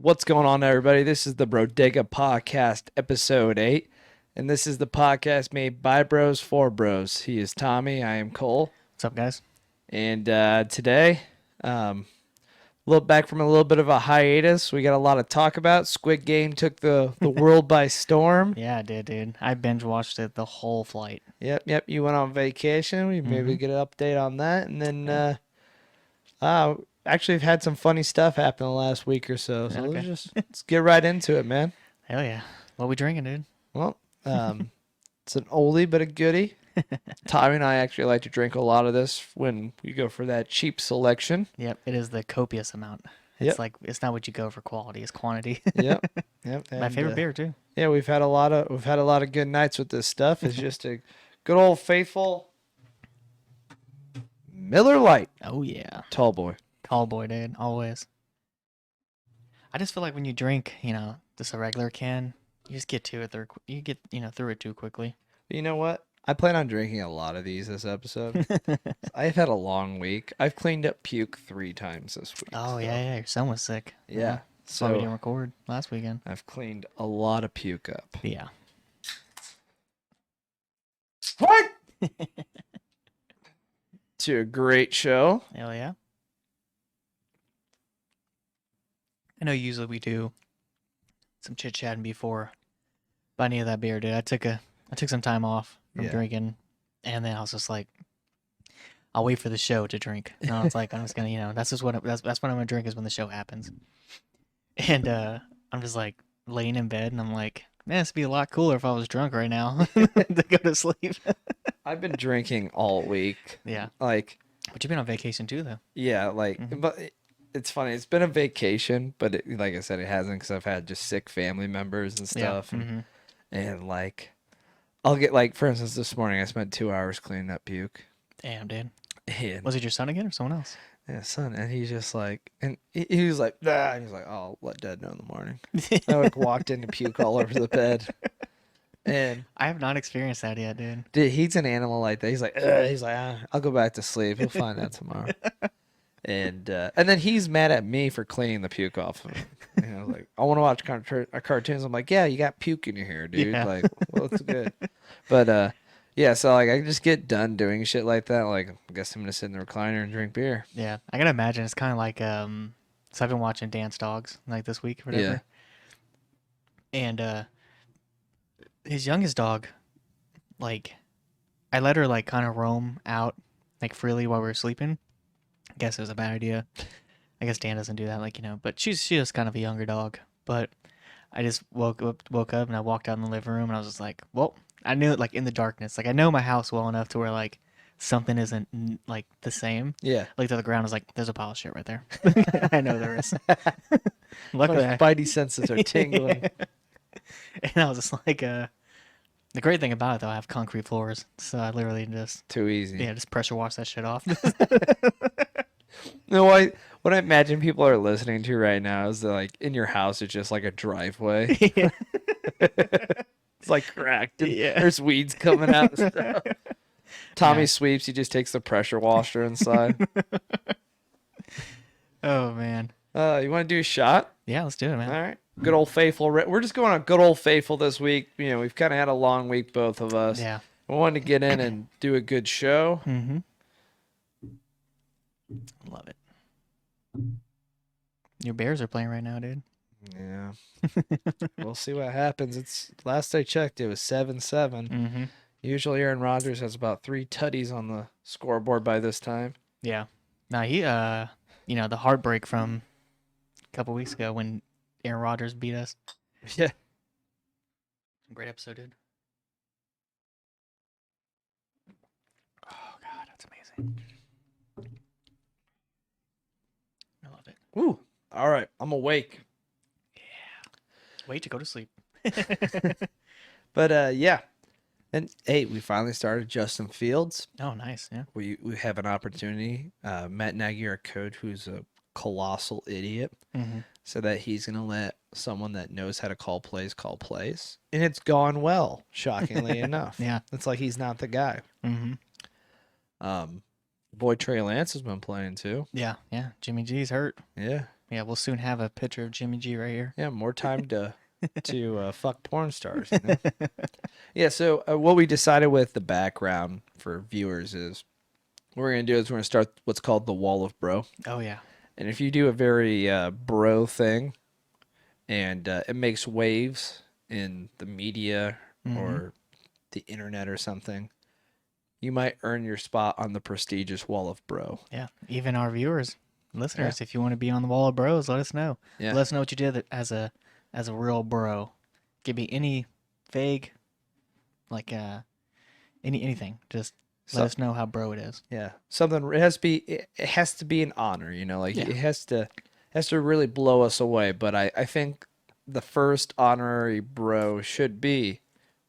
What's going on, everybody? This is the Brodega Podcast, Episode 8. And this is the podcast made by bros for bros. He is Tommy. I am Cole. What's up, guys? And today, look back from a little bit of a hiatus. We got a lot to talk about. Squid Game took the world by storm. Yeah, I did, dude. I binge watched it the whole flight. Yep. You went on vacation. We maybe get an update on that. And then, actually, I've had some funny stuff happen the last week or so. So Okay. let's get right into it, man. Hell yeah. What we drinking, dude? Well, it's an oldie but a goodie. Tommy and I actually like to drink a lot of this when we go for that cheap selection. Yep, it is the copious amount. It's like it's not what you go for quality, it's quantity. Yep. My favorite beer too. Yeah, we've had a lot of good nights with this stuff. It's just a good old faithful Miller Lite. Oh yeah. Tall boy. Tall boy, dude. Always. I just feel like when you drink, just a regular can, you just get to it there. You get, through it too quickly. You know what? I plan on drinking a lot of these this episode. I've had a long week. I've cleaned up puke 3 times this week. Oh, yeah. Your son was sick. Yeah. That's why we didn't record last weekend. I've cleaned a lot of puke up. Yeah. What? To a great show. Hell yeah. I know usually we do some chit chatting before, but I needed that beer, dude. I took some time off from drinking, and then I was just like, I'll wait for the show to drink. And I was like, I'm just gonna, that's what I'm gonna drink is when the show happens. And I'm just like laying in bed, and I'm like, man, it'd be a lot cooler if I was drunk right now to go to sleep. I've been drinking all week. Yeah. Like, but you've been on vacation too, though. yeah, like, but it's funny. It's been a vacation, but like I said, it hasn't because I've had just sick family members and stuff. Yeah. And like, I'll get like, for instance, this morning I spent 2 hours cleaning up puke. Damn, dude. And Was it your son again or someone else? yeah, son, and he's just like, and he was like, nah. He's like, I'll let Dad know in the morning. I like walked into puke all over the bed. And I have not experienced that yet, dude. dude, he's an animal like that. He's like, I'll go back to sleep. He'll find out tomorrow. And then he's mad at me for cleaning the puke off of him. And I was like, I want to watch cartoons. I'm like, yeah, you got puke in your hair, dude. Yeah. Like, well, it's good. But yeah, so like I just get done doing shit like that. Like, I guess I'm gonna sit in the recliner and drink beer. Yeah, I gotta imagine it's kind of like so I've been watching Dance Dogs like this week or whatever. Yeah. And his youngest dog, like, I let her like kind of roam out like freely while we were sleeping. I guess it was a bad idea. I guess Dan doesn't do that, like, but she's just kind of a younger dog. But I just woke up and I walked out in the living room and I was just like, well, I knew it like in the darkness. Like I know my house well enough to where like something isn't like the same. Yeah. I looked at the ground. I was like, "There's a pile of shit right there." I know there is. Luckily, My spidey senses are tingling. and I was just like, the great thing about it though, I have concrete floors, so I literally just Too easy. just pressure wash that shit off. No, what I imagine people are listening to right now is that like in your house it's just like a driveway. Yeah. It's like cracked. And Yeah. There's weeds coming out and stuff. Tommy sweeps. He just takes the pressure washer inside. Oh man. You want to do a shot? Yeah, let's do it, man. All right. Good old faithful. We're just going on good old faithful this week. We've kind of had a long week, both of us. Yeah. We wanted to get in and do a good show. Mm-hmm. Love it. Your Bears are playing right now, dude. Yeah. We'll see what happens. It's last I checked, it was 7-7. Mm-hmm. Usually Aaron Rodgers has about 3 tutties on the scoreboard by this time. Yeah. Now he, the heartbreak from a couple weeks ago when Aaron Rodgers beat us. Yeah. Great episode, dude. Oh God, that's amazing. I love it. Woo. All right. I'm awake. Wait to go to sleep. But yeah. And hey, we finally started Justin Fields. Oh, nice. Yeah. We have an opportunity. Matt Nagy, our coach, who's a colossal idiot, Mm-hmm. so that he's going to let someone that knows how to call plays. And it's gone well, shockingly enough. Yeah. It's like he's not the guy. Mm-hmm. Boy, Trey Lance has been playing too. Yeah. Yeah. Jimmy G's hurt. Yeah. Yeah, we'll soon have a picture of Jimmy G right here. Yeah, more time to fuck porn stars. You know? Yeah. So what we decided with the background for viewers is what we're gonna do is we're gonna start what's called the wall of bro. Oh yeah. And if you do a very bro thing, and it makes waves in the media or the internet or something, you might earn your spot on the prestigious wall of bro. Yeah. Even our viewers, listeners, if you want to be on the wall of bros, let us know. Yeah. Let us know what you did as a real bro. Give me any vague, like anything. Just let us know how bro it is. Yeah, something it has to be an honor, you know, like Yeah. it has to really blow us away. But I think the first honorary bro should be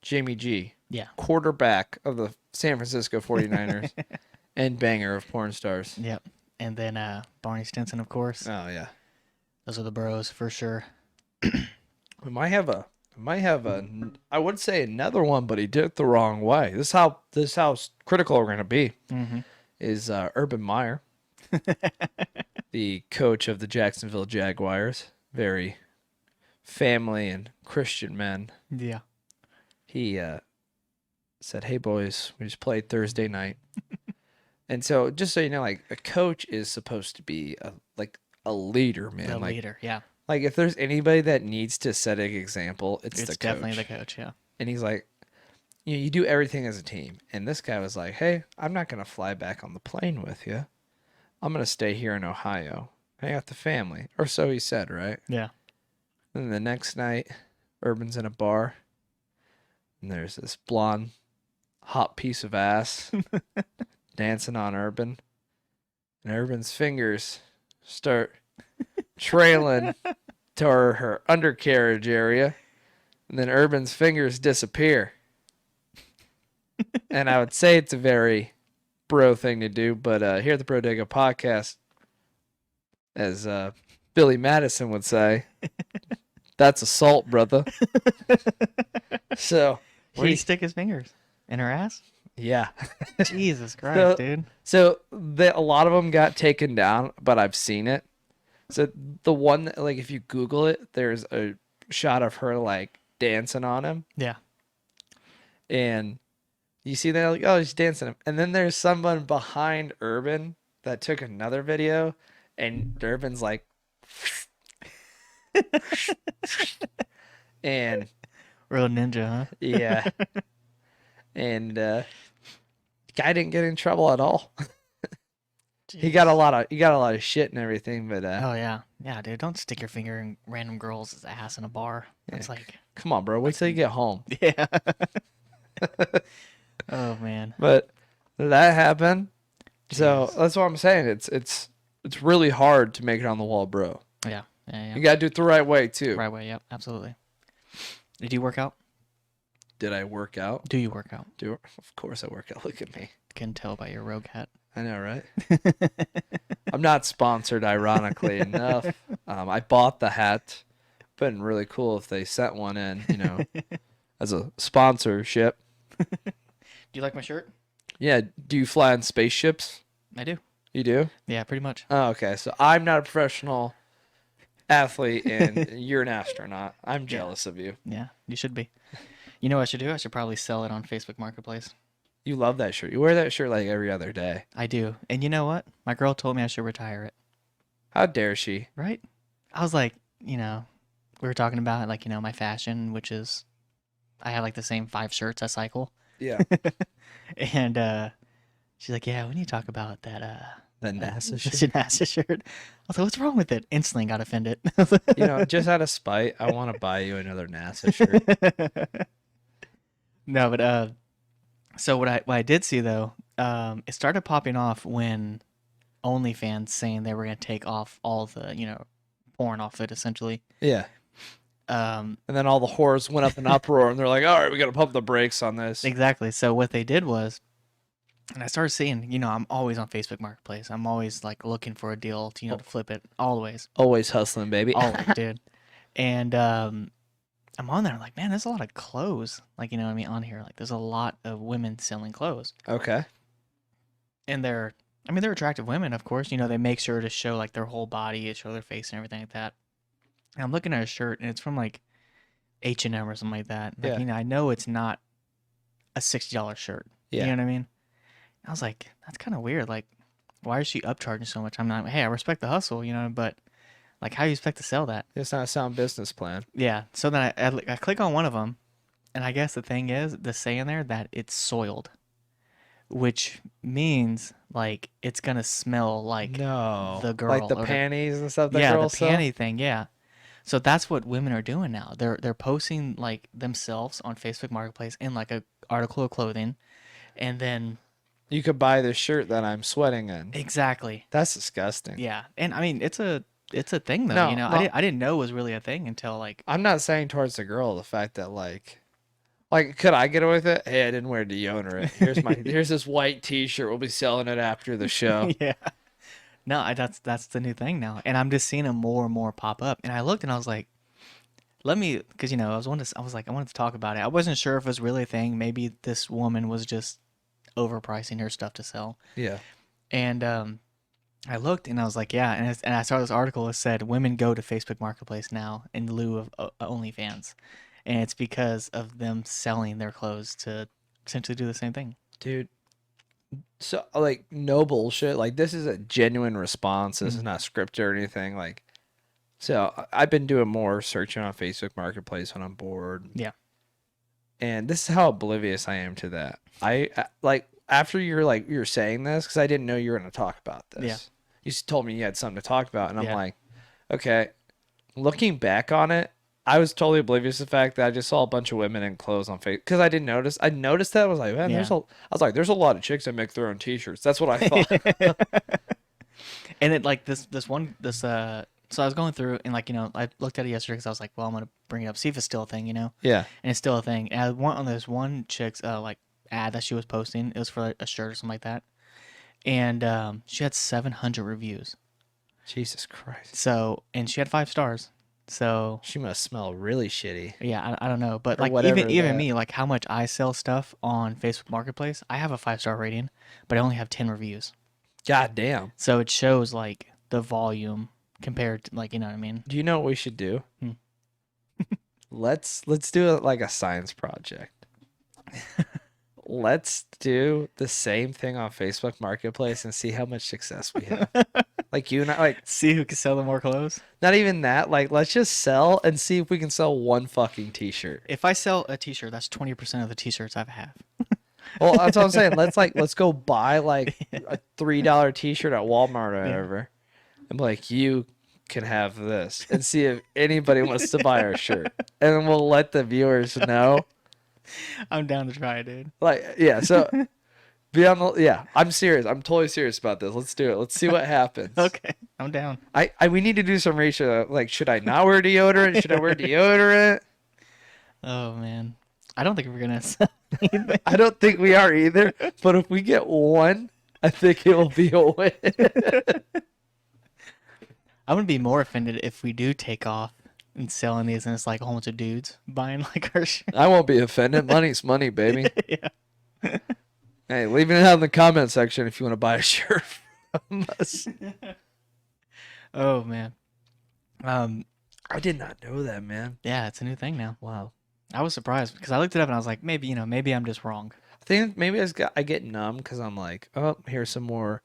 Jimmy G, Yeah. quarterback of the San Francisco 49ers and banger of porn stars. Yep. And then Barney Stinson, of course. Oh yeah, Those are the bros for sure. we might have a I would say another one, but he did it the wrong way. This is how critical we're gonna be. Mm-hmm. Is Urban Meyer, the coach of the Jacksonville Jaguars, very family and Christian man. Yeah. He said, "Hey boys, we just played Thursday night," and so just so you know, like a coach is supposed to be a leader, man. The like, leader, yeah. Like if there's anybody that needs to set an example, it's the coach. Definitely the coach, yeah. And he's like, you do everything as a team. And this guy was like, hey, I'm not going to fly back on the plane with you. I'm going to stay here in Ohio. Hang out with the family. Or so he said, right? Yeah. And the next night, Urban's in a bar. And there's this blonde, hot piece of ass dancing on Urban. And Urban's fingers start trailing to her undercarriage area. And then Urban's fingers disappear. And I would say it's a very bro thing to do, but here at the Brodega podcast, as Billy Madison would say, that's assault, brother. So Where'd he stick his fingers? In her ass? yeah. Jesus Christ, dude. So a lot of them got taken down, but I've seen it. So the one that, like, if you Google it, there's a shot of her like dancing on him. Yeah. And you see that, like, oh, he's dancing him. And then there's someone behind Urban that took another video, and Urban's like, and Real ninja, huh? yeah. And guy didn't get in trouble at all. He got a lot of shit and everything, but Oh yeah. Yeah, dude, don't stick your finger in random girl's ass in a bar. It's like, come on, bro, wait till you get home. yeah. Oh man. But that happened. So Jeez. that's what I'm saying. It's really hard to make it on the wall, bro. Yeah. Yeah. You gotta do it the right way too. Right way, yep, absolutely. Did you work out? Did I work out? Do you work out? Of course I work out. Look at me. Can tell by your rogue hat. I know, right? I'm not sponsored, ironically enough. I bought the hat. Been really cool if they sent one in, you know, as a sponsorship. Do you like my shirt? Yeah. Do you fly on spaceships? I do. You do? Yeah, pretty much. Oh, okay. So I'm not a professional athlete, and you're an astronaut. I'm jealous of you. Yeah, you should be. You know what I should do? I should probably sell it on Facebook Marketplace. You love that shirt. You wear that shirt like every other day. I do. And you know what? My girl told me I should retire it. How dare she? Right? I was like, you know, we were talking about, like, you know, my fashion, which is, I have like the same 5 shirts I cycle. Yeah. And she's like, yeah, we need to talk about that. The NASA shirt. The NASA shirt. I was like, what's wrong with it? Instantly got offended. You know, just out of spite, I want to buy you another NASA shirt. No, but so what I did see though, it started popping off when OnlyFans saying they were gonna take off all the, you know, porn off it essentially. Yeah. Um, And then all the whores went up in uproar, and they're like, all right, we got to pump the brakes on this. exactly. So what they did was, and I started seeing, you know, I'm always on Facebook Marketplace. I'm always like looking for a deal to, you know, to flip it. Always. Always hustling, baby. Always, dude. And I'm on there. I'm like, man, there's a lot of clothes. Like, you know what I mean? On here, like, there's a lot of women selling clothes. Okay. And they're I mean, they're attractive women, of course. You know, they make sure to show like their whole body, show their face and everything like that. And I'm looking at a shirt and it's from like H&M or something like that. Like, Yeah. you know, I know it's not a $60 shirt. You Yeah. know what I mean? I was like, that's kind of weird. Like, why is she upcharging so much? I'm not, hey, I respect the hustle, you know, but like, how do you expect to sell that? It's not a sound business plan. Yeah. So then I click on one of them, and I guess the thing is, the saying there that it's soiled, which means like it's gonna smell like No. the girl. Like the or panties and stuff that yeah, the girls sell? panty thing. Yeah. So that's what women are doing now. They're posting like themselves on Facebook Marketplace in like a article of clothing, and then You could buy this shirt that I'm sweating in. exactly. That's disgusting. Yeah. And I mean, it's a thing though. You No, know, no. I didn't know it was really a thing until like I'm not saying towards the girl the fact that like could I get away with it? Hey, I didn't wear deodorant. Here's this white t-shirt. We'll be selling it after the show. yeah. No, that's the new thing now, and I'm just seeing them more and more pop up. And I looked and I was like, let me, because you know, I was like, I wanted to talk about it. I wasn't sure if it was really a thing. Maybe this woman was just overpricing her stuff to sell. Yeah. And I looked and I was like, yeah. And I saw this article that said women go to Facebook Marketplace now in lieu of OnlyFans, and it's because of them selling their clothes to essentially do the same thing. Dude. So like no bullshit. Like this is a genuine response. This is not scripted or anything. Like so I've been doing more searching on Facebook Marketplace when I'm bored. Yeah. And this is how oblivious I am to that. Like after you're saying this because I didn't know you were going to talk about this. Yeah. You just told me you had something to talk about, and I'm Yeah. like, okay. Looking back on it, I was totally oblivious to the fact that I just saw a bunch of women in clothes on Facebook because I didn't notice. I noticed that I was like, man, Yeah. there's a lot of chicks that make their own T-shirts. That's what I thought. And it like so I was going through and like, you know, I looked at it yesterday because I was like, well, I'm gonna bring it up, see if it's still a thing, you know. Yeah. And it's still a thing. And I went on this one chick's like ad that she was posting. It was for like, a shirt or something like that, and she had 700 reviews. Jesus Christ. So and she had 5 stars. So She must smell really shitty. yeah, I don't know, but Or like whatever even that- me, like how much I sell stuff on Facebook Marketplace, I have a 5-star rating, but I only have 10 reviews. God damn. So it shows like the volume compared to like, you know what I mean? Do you know what we should do? Hmm. Let's do it like a science project. Let's do the same thing on Facebook Marketplace and see how much success we have. Like you and I, like See who can sell the more clothes. not even that. Like let's just sell and see if we can sell one fucking T-shirt. If I sell a T-shirt, that's 20% of the T-shirts I have. Well, that's what I'm saying. Let's go buy like a $3 T-shirt at Walmart or whatever. And be like, you can have this, and see if anybody wants to buy our shirt, and then we'll let the viewers know. I'm down to try it, dude. Like, yeah. So be on the yeah. I'm serious. I'm totally serious about this. Let's do it. Let's see what happens. Okay, I'm down. I we need to do some research. Like, should I not wear deodorant? Should I wear deodorant? Oh man, I don't think we're gonna sell anything. I don't think we are either. But if we get one, I think it will be a win. I'm gonna be more offended if we do take off and selling these, and it's like a whole bunch of dudes buying like our shit. I won't be offended. Money's money, baby. Yeah. Hey, leave it out in the comment section if you want to buy a shirt from us. Oh man. I did not know that, man. Yeah, it's a new thing now. Wow. I was surprised because I looked it up and I was like, maybe I'm just wrong. I think maybe I get numb because I'm like, oh, here's some more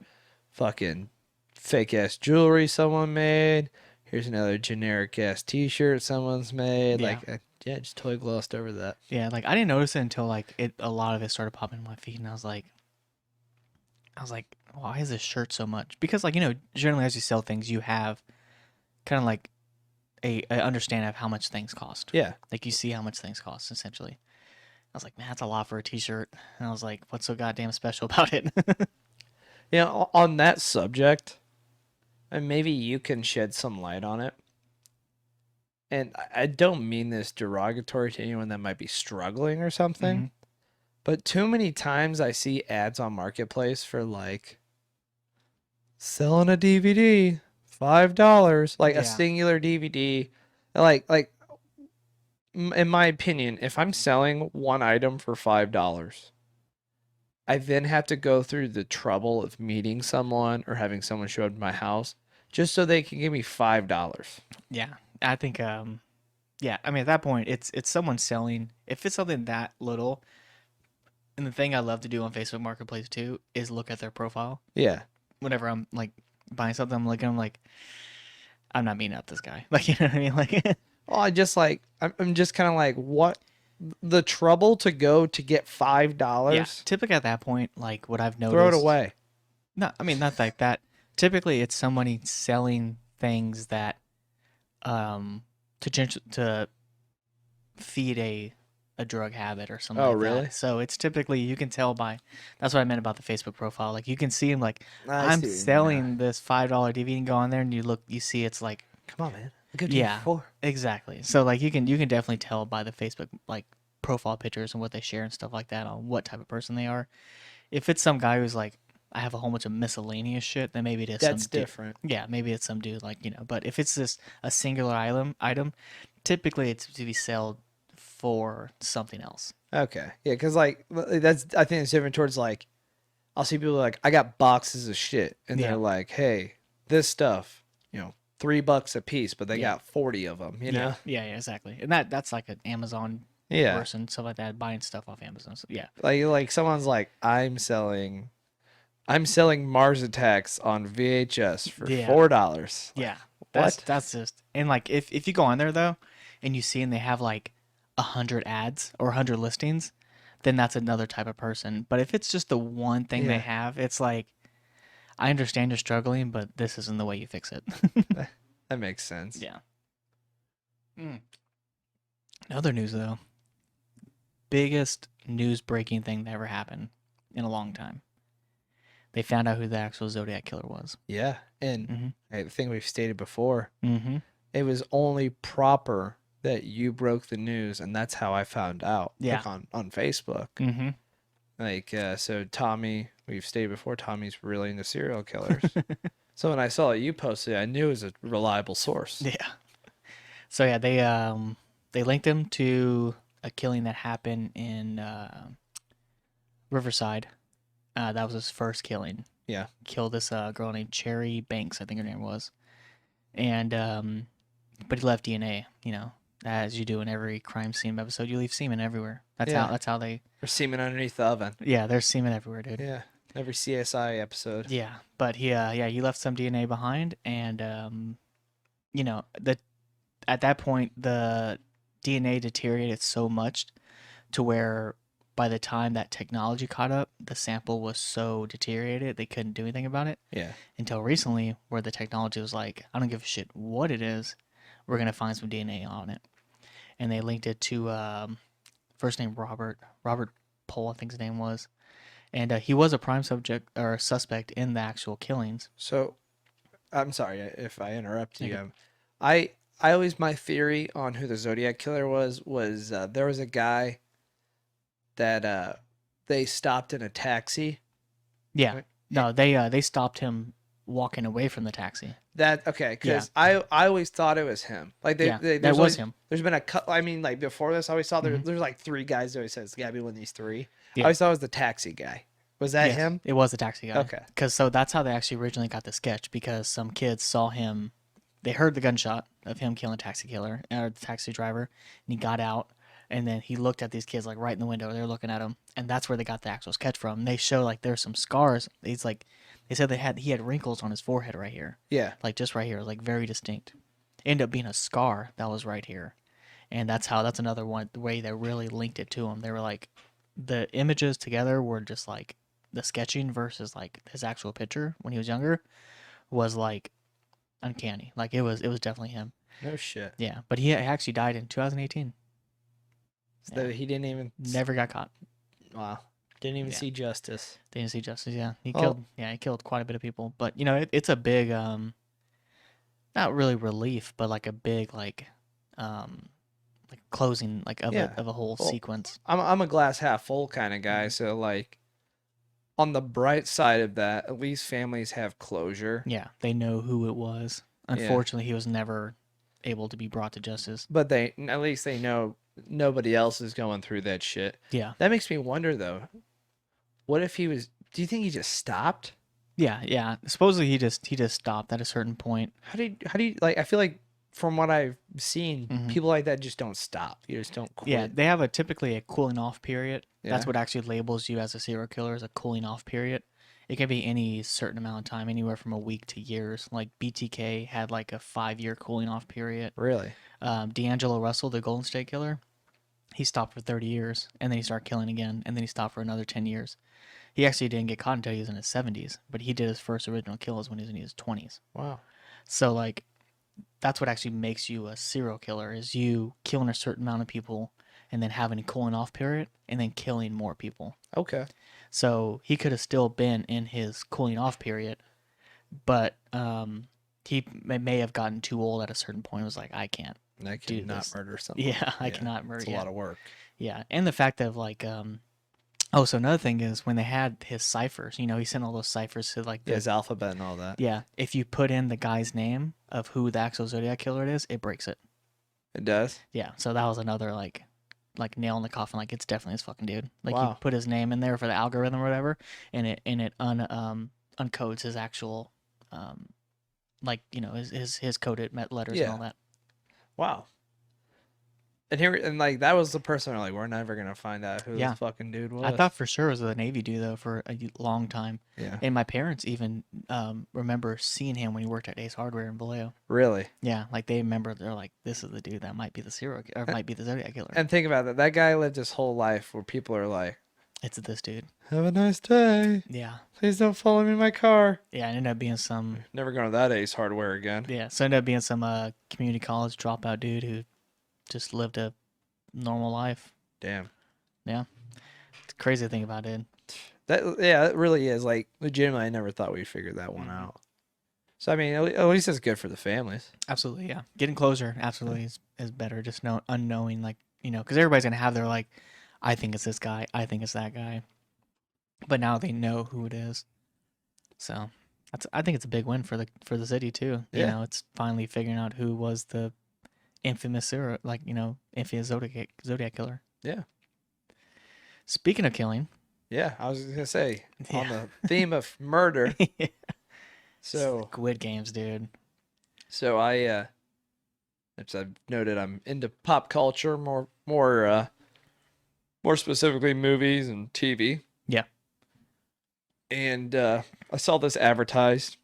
fucking fake ass jewelry someone made. Here's another generic ass T-shirt someone's made. Yeah. Like, I just totally glossed over that. Yeah, like I didn't notice it until like a lot of it started popping in my feed, and I was like, why is this shirt so much? Because like, you know, generally as you sell things, you have kind of like a understanding of how much things cost. Yeah. Like you see how much things cost essentially. I was like, man, that's a lot for a T-shirt. And I was like, what's so goddamn special about it? You know, on that subject, and maybe you can shed some light on it. And I don't mean this derogatory to anyone that might be struggling or something, Mhm. but too many times I see ads on Marketplace for like selling a DVD, $5, like Yeah. a singular DVD. Like in my opinion, if I'm selling one item for $5, I then have to go through the trouble of meeting someone or having someone show up to my house just so they can give me $5. Yeah, I think yeah, I mean at that point it's someone selling. If it's something that little, and the thing I love to do on Facebook Marketplace too is look at their profile. Yeah. Whenever I'm like buying something, I'm like, I'm not meeting up this guy. Like, you know what I mean? Like, Well, I'm just kind of like, what the trouble to go to get $5? yeah. Typically at that point, like what I've noticed. Throw it away. No, I mean not like that. Typically, it's somebody selling things that, to feed a drug habit or something. Oh, like really? That. So it's typically you can tell by. That's what I meant about the Facebook profile. Like you can see him like I I'm see what you mean selling now. this $5 DVD and go on there and you see it's like Come on, man. I'll give yeah you 4. exactly. So like you can definitely tell by the Facebook like profile pictures and what they share and stuff like that on what type of person they are. If it's some guy who's like I have a whole bunch of miscellaneous shit, then maybe it is That's some dude. different. Yeah, maybe it's some dude like, you know, but if it's just a singular item, typically it's to be sold for something else. Okay. Yeah, because like I think it's different towards like I'll see people like I got boxes of shit and Yeah. they're like, hey, this stuff, $3 a piece, but they Yeah. got 40 of them, you know? Yeah, exactly. And that's like an Amazon Yeah. person, stuff like that, buying stuff off Amazon. So, yeah. Like someone's like, I'm selling Mars Attacks on VHS for Yeah. $4. Yeah. What? That's just and like if you go on there though and you see and they have like 100 ads or 100 listings, then that's another type of person. But if it's just the one thing Yeah. they have, it's like I understand you're struggling, but this isn't the way you fix it. That makes sense. Yeah. Other news though. Biggest news breaking thing that ever happened in a long time. They found out who the actual Zodiac killer was. Yeah. And Mhm. I think we've stated before, Mm-hmm. it was only proper that you broke the news, and that's how I found out. Yeah. Like on Facebook. Mm-hmm. Like, so Tommy, we've stated before, Tommy's really into serial killers. So when I saw it you posted, I knew it was a reliable source. Yeah. So yeah, they linked him to a killing that happened in Riverside. That was his first killing. Yeah. Killed this girl named Cherry Banks, I think her name was. And but he left DNA, you know, as you do in every crime scene episode, you leave semen everywhere. That's how they Or semen underneath the oven. yeah, there's semen everywhere, dude. Yeah. Every CSI episode. Yeah, but he left some DNA behind, and you know at that point the DNA deteriorated so much to where by the time that technology caught up, the sample was so deteriorated they couldn't do anything about it. Yeah. Until recently, where the technology was like, I don't give a shit what it is, we're gonna find some DNA on it, and they linked it to first name Robert Pohl, I think his name was. And he was a prime subject or suspect in the actual killings. So, I'm sorry if I interrupt you. Okay. I always, my theory on who the Zodiac killer was there was a guy that they stopped in a taxi. Yeah. Right. No, they stopped him walking away from the taxi. Okay, because I always thought it was him. Like that there's was always, him. There's been a cut. I mean, like before this, I always saw Mhm. there's like 3 guys. That always says it's gotta be one of these 3. Yeah. I always thought it was the taxi guy. Was that Yes, him? It was the taxi guy. Okay. Because so that's how they actually originally got the sketch, because some kids saw him. They heard the gunshot of him killing the taxi driver, and he got out, and then he looked at these kids like right in the window. They're looking at him, and that's where they got the actual sketch from. And they show like there's some scars. He's like, they said he had wrinkles on his forehead right here, Yeah. like just right here, like very distinct. Ended up being a scar that was right here, and that's another one the way they really linked it to him. They were like, the images together were just like the sketching versus like his actual picture when he was younger was like uncanny. Like it was definitely him. No shit. Yeah, but he actually died in 2018. So he didn't even. Never got caught. Wow. Didn't even Yeah. see justice. Didn't see justice. Yeah, he Oh. killed quite a bit of people. But you know, it's a big not really relief, but like a big like closing like of Yeah. a whole Well, sequence. I'm a glass half full kind of guy. Mhm. So like, on the bright side of that, at least families have closure. Yeah, they know who it was. Unfortunately, he was never able to be brought to justice. But at least they know nobody else is going through that shit. Yeah. That makes me wonder though, what if he was? Do you think he just stopped? Yeah, yeah. Supposedly he just stopped at a certain point. How do you like? I feel like from what I've seen, Mhm. people like that just don't stop. You just don't Yeah, quit. they have typically a cooling off period. That's Yeah. what actually labels you as a serial killer, is a cooling off period. It can be any certain amount of time, anywhere from a week to years. Like BTK had like a 5 year cooling off period. Really? D'Angelo Russell, the Golden State Killer, he stopped for 30 years and then he started killing again and then he stopped for another 10 years. He actually didn't get caught until he was in his 70s, but he did his first original kills when he was in his 20s. Wow. So like that's what actually makes you a serial killer, is you killing a certain amount of people and then having a cooling off period and then killing more people. Okay. So he could have still been in his cooling off period, but he may have gotten too old at a certain point. It was like, I can't. I Do cannot this. murder someone. Yeah, I cannot murder. It's a Yeah. lot of work. Yeah, and the fact of like, oh, so another thing is when they had his ciphers, he sent all those ciphers to like Yeah, his alphabet and all that. yeah. If you put in the guy's name of who the actual Zodiac killer it is, it breaks it. It does. Yeah, so that was another like nail in the coffin. Like it's definitely his fucking dude. Like you Wow. put his name in there for the algorithm or whatever, and it uncodes his actual like his coded letters and Yeah. all that. Wow. And like that was the person like we're never gonna find out who Yeah. this fucking dude was. I thought for sure it was the Navy dude though for a long time, Yeah. and my parents even remember seeing him when he worked at Ace Hardware in Vallejo. Really. Yeah, like they remember, they're like, this is the dude that might be the serial or might be the Zodiac killer. And think about that. That guy lived his whole life where people are like, It's this dude. "Have a nice day. Yeah, Please don't follow me in my car." yeah. It ended up being some. Never going to that Ace Hardware again. Yeah, so it ended up being some community college dropout dude who just lived a normal life. Damn. Yeah, it's crazy to think about it. It really is. Like legitimately, I never thought we'd figure that one out. So I mean, at least it's good for the families. Absolutely, yeah. Getting closer, absolutely, is better. Just unknowing, like because everybody's gonna have their like, I think it's this guy, I think it's that guy, but now they know who it is. So I think it's a big win for the city too. Yeah. It's finally figuring out who was the infamous infamous Zodiac killer. Yeah. Speaking of killing, Yeah, I was gonna say on Yeah. the theme of murder. So Squid Games, dude. I as I've noted, I'm into pop culture more specifically movies and TV. Yeah. And I saw this advertised,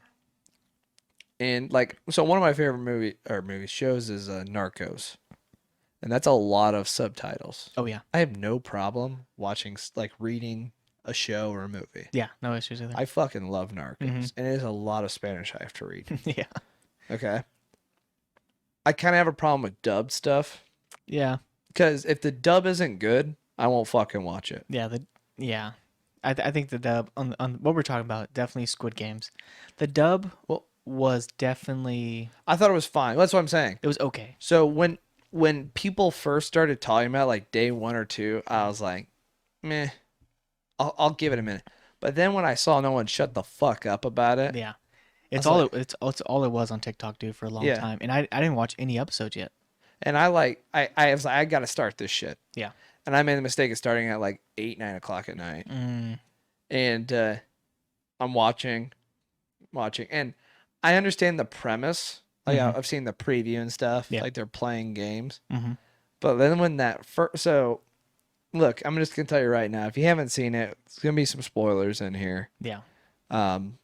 and like, so one of my favorite movie shows is Narcos, and that's a lot of subtitles. Oh yeah, I have no problem watching like reading a show or a movie. yeah. No issues either. I fucking love Narcos, Mhm. and it is a lot of Spanish I have to read. Yeah, Okay. I kind of have a problem with dub stuff yeah, because if the dub isn't good, I won't fucking watch it. yeah. Yeah. I think the dub on what we're talking about, definitely Squid Games. The dub was definitely, I thought it was fine. That's what I'm saying. it was okay. So when people first started talking about like day 1 or 2, I was like, meh, I'll give it a minute. But then when I saw no one shut the fuck up about it, Yeah, was it's all it was on TikTok, dude, for a long Yeah. time, and I didn't watch any episodes yet. and I was like, I gotta start this shit. Yeah. And I made the mistake of starting at like 8, 9 o'clock at night. Mm, And I'm watching, and I understand the premise. Like Mhm. I've seen the preview and stuff. Yeah. Like they're playing games. hmm But then when that first, so look, I'm just gonna tell you right now. If you haven't seen it, it's gonna be some spoilers in here. Yeah, Um,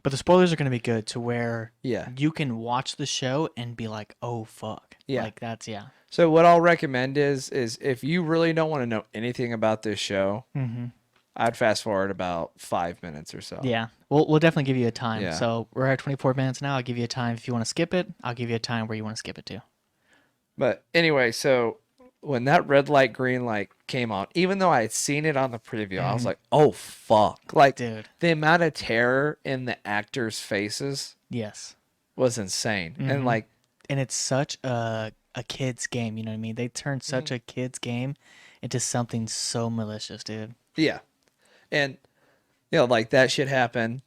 but the spoilers are gonna be good to where yeah. you can watch the show and be like, oh fuck, Yeah. like that's yeah. So what I'll recommend is if you really don't want to know anything about this show, Mm-hmm. I'd fast forward about 5 minutes or so. Yeah, we'll definitely give you a time. Yeah. So we're at 24 minutes now. I'll give you a time if you want to skip it. I'll give you a time where you want to skip it to. But anyway, so when that red light, green light came on, even though I had seen it on the preview, I was like, oh, fuck. Like, Dude, the amount of terror in the actors' faces yes. was insane. Mhm. And, like, And it's such a kid's game, you know what I mean? They turned such a kid's game into something so malicious, dude. yeah. And, like, that shit happened.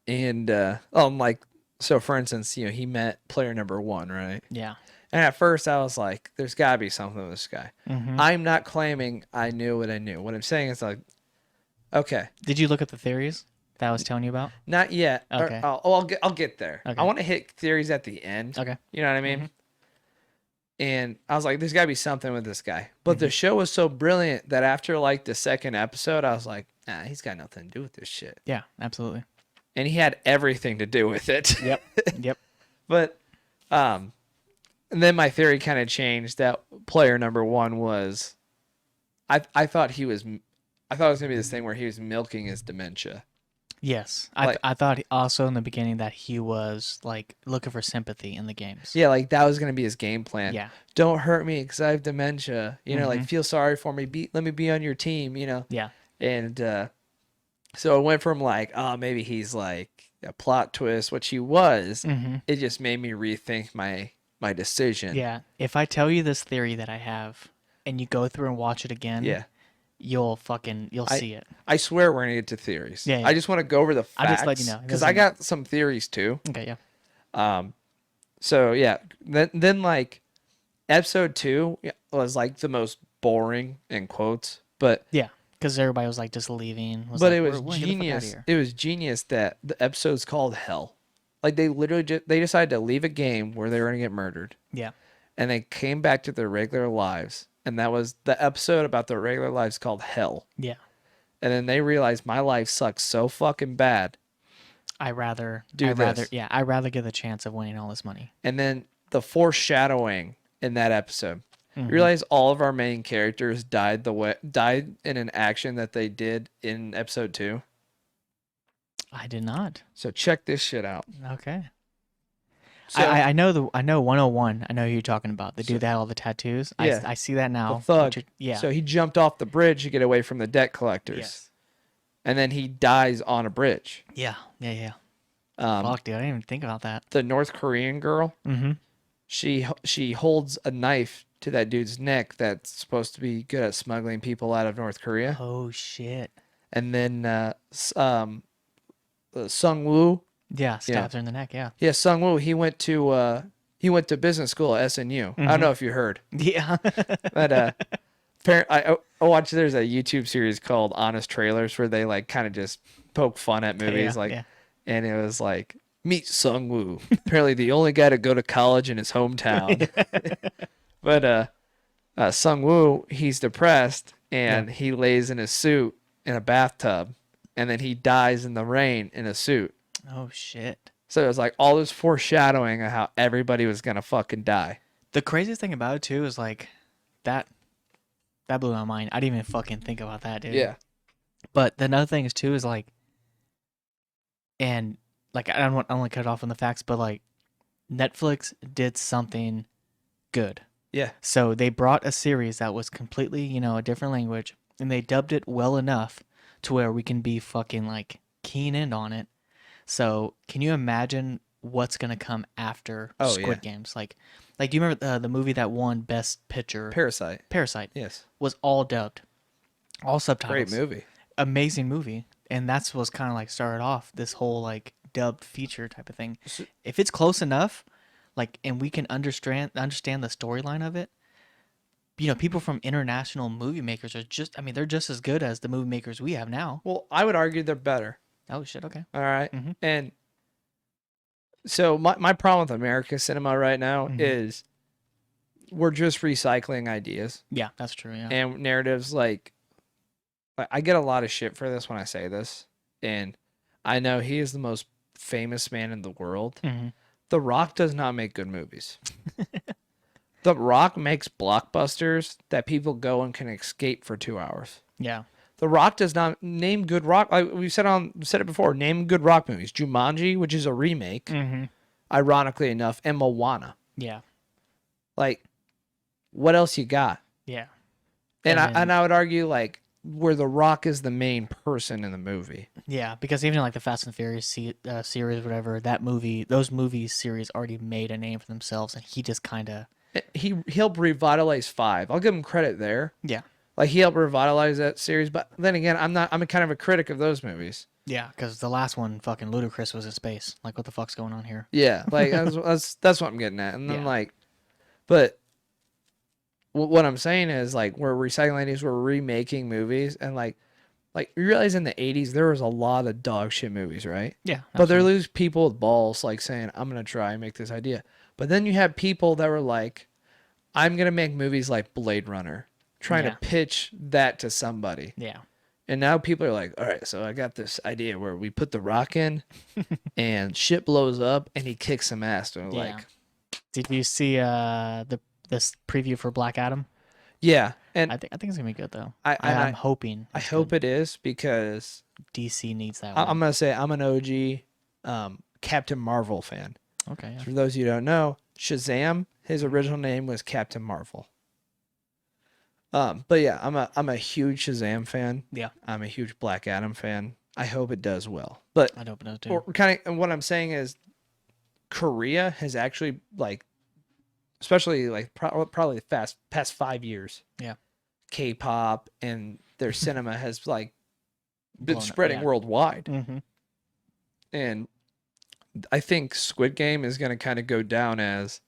And, like, so for instance, he met player number 1, right? Yeah. And at first I was like, there's got to be something with this guy. Mm-hmm. I'm not claiming I knew what I knew. What I'm saying is, like, Okay. Did you look at the theories that I was telling you about? Not yet. Okay. I'll get there. I Okay. want to hit theories at the end. Okay. You know what I mean? Mhm. And I was like, there's got to be something with this guy. But the Mhm. show was so brilliant that after like the second episode, I was like, nah, he's got nothing to do with this shit. Yeah, absolutely. And he had everything to do with it. Yep. Yep. But and then my theory kind of changed that player number one was I thought it was gonna be this thing where he was milking his dementia. Yes. Like- I thought also in the beginning that he was like looking for sympathy in the games. Yeah, like that was gonna be his game plan. Yeah. Don't hurt me because I have dementia. You know, like Mhm. feel sorry for me. Let me be on your team. You know. Yeah. And so it went from like, oh, maybe he's like a plot twist, which he was. Mhm. It just made me rethink my decision. Yeah. If I tell you this theory that I have and you go through and watch it again, Yeah. you'll see it. I swear we're gonna get to theories. Yeah, yeah. I just want to go over the facts. I'll just let you know. It Because I doesn't- got some theories too. Okay, yeah. So yeah, then like episode 2 was like the most boring in quotes, but Yeah. Because everybody was like just leaving. but like, it was "We're gonna get the fuck outta genius. here." It was genius that the episode's called Hell. Like they literally they decided to leave a game where they were gonna get murdered, Yeah. and they came back to their regular lives, and that was the episode about their regular lives called Hell. Yeah. And then they realized my life sucks so fucking bad. I'd rather this. I'd rather get the chance of winning all this money. And then the foreshadowing in that episode. Mhm. You realize all of our main characters died in an action that they did in episode 2. I did not. So check this shit out. Okay. So, I know 101. I know who you're talking about. The dude that had all the tattoos. Yeah. I see that now. the thug. Yeah. So he jumped off the bridge to get away from the debt collectors. Yes. And then he dies on a bridge. Yeah. Yeah. Yeah. Um, Fuck, dude. I didn't even think about that. the North Korean girl, Mm-hmm. she holds a knife to that dude's neck that's supposed to be good at smuggling people out of North Korea. Oh shit. And then Sung Woo. Yeah. Stabs her in the neck. Yeah. Yeah, Sung Woo, he went to business school at SNU. I don't know if you heard. Yeah. But I watched there's a YouTube series called Honest Trailers where they like kind of just poke fun at movies Yeah, like yeah. and it was like meet Sung Woo. Apparently the only guy to go to college in his hometown. But Sung Woo, he's depressed and he lays in a suit in a bathtub and then he dies in the rain in a suit. Oh shit. So it was like all this foreshadowing of how everybody was gonna fucking die. The craziest thing about it too is like that blew my mind. I didn't even fucking think about that, dude. Yeah. But the another thing is too is like, and like I don't want to cut off on the facts, but like Netflix did something good. Yeah. So they brought a series that was completely, a different language, and they dubbed it well enough to where we can be fucking like keen in on it. So can you imagine what's gonna come after Oh, Squid yeah. Games? Like, do you remember the movie that won Best Picture? Parasite. Parasite Yes. was all dubbed, all subtitles. Great movie. Amazing movie, and that's what's kind of like started off this whole like dubbed feature type of thing. If it's close enough, like, and we can understand the storyline of it, people from international movie makers are they're just as good as the movie makers we have now. Well, I would argue they're better. Oh shit, okay. All right. Mhm. And so my problem with American cinema right now Mhm. is we're just recycling ideas Yeah, that's true. Yeah. and narratives. Like I get a lot of shit for this when I say this, and I know he is the most famous man in the world. Mhm. The Rock does not make good movies. The Rock makes blockbusters that people go and can escape for 2 hours. Yeah. The Rock does not name good rock. Like we said it before. Name good rock movies. Jumanji, which is a remake, Mm-hmm. ironically enough, and Moana. Yeah. Like, what else you got? Yeah. And And I would argue like where The Rock is the main person in the movie. Yeah, because even like the Fast and Furious series, whatever, those movies series already made a name for themselves, and he just kind of He helped revitalize 5. I'll give him credit there. yeah. Like he helped revitalize that series. But then again, I'm kind of a critic of those movies. Yeah, because the last one, fucking Ludacris was in space. Like, what the fuck's going on here? Yeah, like that's what I'm getting at. And then Yeah. like, but what I'm saying is like we're recycling these, we're remaking movies, and like like you realize in the 80s there was a lot of dog shit movies, right? Yeah. But there absolutely. was people with balls like saying, I'm gonna try and make this idea. But then you have people that were like, I'm gonna make movies like Blade Runner, trying to Yeah. pitch that to somebody. Yeah. And now people are like, all right, so I got this idea where we put the Rock in and shit blows up and he kicks some ass. And we're Yeah. like, Did you see this preview for Black Adam? yeah. And I think it's gonna be good though. I I'm hoping. I It's hope good. it is because DC needs that I'm one. gonna say I'm an OG Captain Marvel fan. Okay. Yeah. For those of you who don't know, Shazam, his original name was Captain Marvel. But yeah, I'm a huge Shazam fan. Yeah. I'm a huge Black Adam fan. I hope it does well. But I hope it does too. kind of what I'm saying is Korea has actually like, especially like probably the past 5 years. Yeah. K-pop and their cinema has like been Blown up, spreading yeah. worldwide. Mm-hmm. And I think Squid Game is going to kind of go down as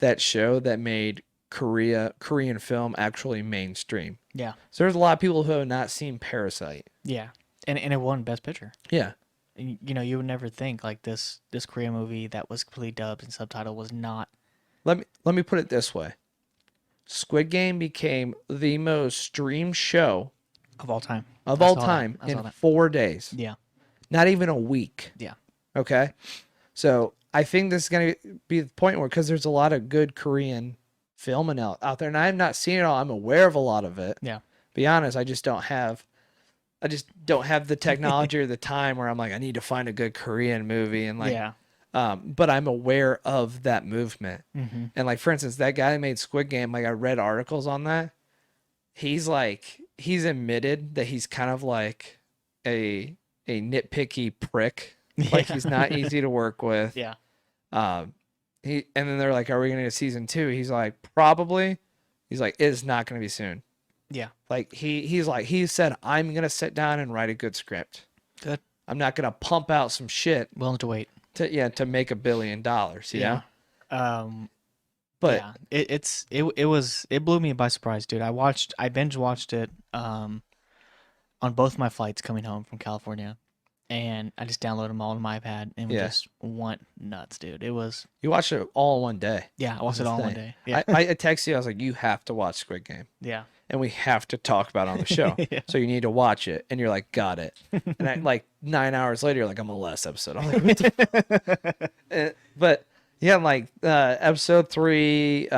that show that made Korean film actually mainstream. Yeah. So there's a lot of people who have not seen Parasite. Yeah. And it won Best Picture. Yeah. And, you know, you would never think like this Korean movie that was completely dubbed and subtitled was not. Let me put it this way. Squid Game became the most streamed show Of all time. of I all saw that. time I saw in that. 4 days. Yeah. Not even a week. Yeah. Okay. So I think this is going to be the point where, because there's a lot of good Korean filming out there, and I have not seen it all. I'm aware of a lot of it. Yeah. Be honest, I just don't have the technology or the time where I'm like, I need to find a good Korean movie and like, Yeah. but I'm aware of that movement. Mm-hmm. And like, for instance, that guy that made Squid Game, like I read articles on that. He's admitted that he's kind of like a nitpicky prick. Like he's not easy to work with. Yeah. And then they're like, are we going to get season 2? He's like, probably. He's like, it's not going to be soon. Yeah. Like he said, I'm going to sit down and write a good script. Good. I'm not going to pump out some shit Willing to wait. to make $1 billion, you know? But But it blew me by surprise, dude. I binge watched it on both my flights coming home from California, and I just downloaded them all on my iPad and Yeah. just went nuts, dude. It was you watched it all in one day. I watched it the all in one thing. day. Yeah, I texted you, I was like, you have to watch Squid Game. yeah, And we have to talk about it on the show. Yeah. So you need to watch it. And you're like, got it. And I, like 9 hours later, you're like, I'm on the last episode. I'm like, what the but yeah, like episode 3,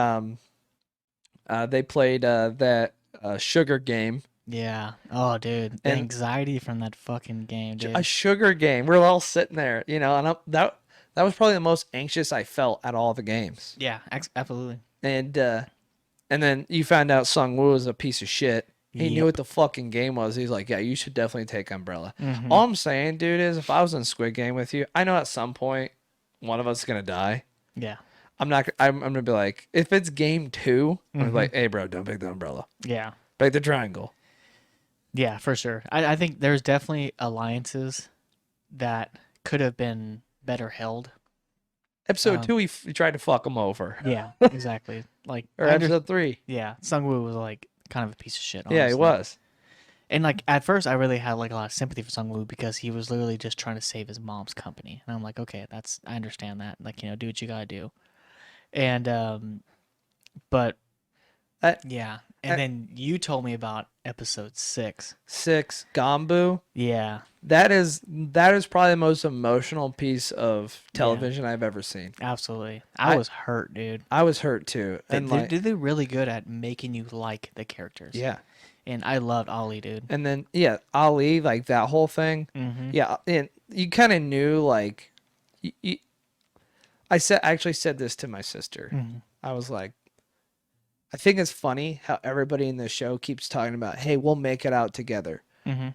they played that sugar game. yeah. Oh, dude, the And- anxiety from that fucking game, dude. A sugar game. We're all sitting there, you know, and that was probably the most anxious I felt at all the games. Yeah, absolutely. And then you found out Sung Woo was a piece of shit. He knew Yep. what the fucking game was. He's like, yeah, you should definitely take Umbrella. Mhm. All I'm saying, dude, is if I was in Squid Game with you, I know at some point one of us is gonna die. Yeah, I'm gonna be like, if it's game 2, I'm Mhm. like, hey, bro, don't pick the umbrella. yeah, Pick the triangle. yeah, for sure. I think there's definitely alliances that could have been better held. Episode 2, he tried to fuck him over. Yeah, exactly. Like, Or I under- episode 3. yeah, Sungwoo was like kind of a piece of shit. Yeah, he honestly. was. And like at first, I really had like a lot of sympathy for Sungwoo because he was literally just trying to save his mom's company, and I'm like, okay, I understand that. Like, you know, do what you gotta do. And but yeah, and then you told me about episode 6. 6, Gambu. Yeah, That is probably the most emotional piece of television I've ever seen. absolutely. I was hurt, dude. I was hurt too. And They're really good at making you like the characters. yeah. And I loved Ollie, dude. And then Ali, like that whole thing. Mm-hmm. Yeah, and you kind of knew like I actually said this to my sister. Mm-hmm. I was like, I think it's funny how everybody in this show keeps talking about, hey, we'll make it out together. Mm-hmm.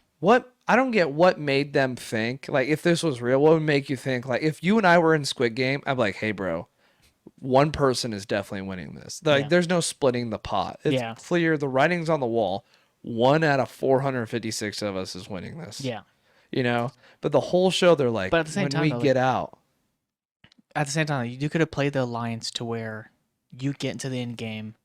I don't get what made them think, like, if this was real, what would make you think, like, if you and I were in Squid Game, I'm like, hey, bro, one person is definitely winning this. Like, Yeah. there's no splitting the pot. It's clear, the writing's on the wall. 1 out of 456 of us is winning this. Yeah. You know? But the whole show, they're like, But at the same when time, we though, get out. At the same time, you could have played the alliance to where you get into the end game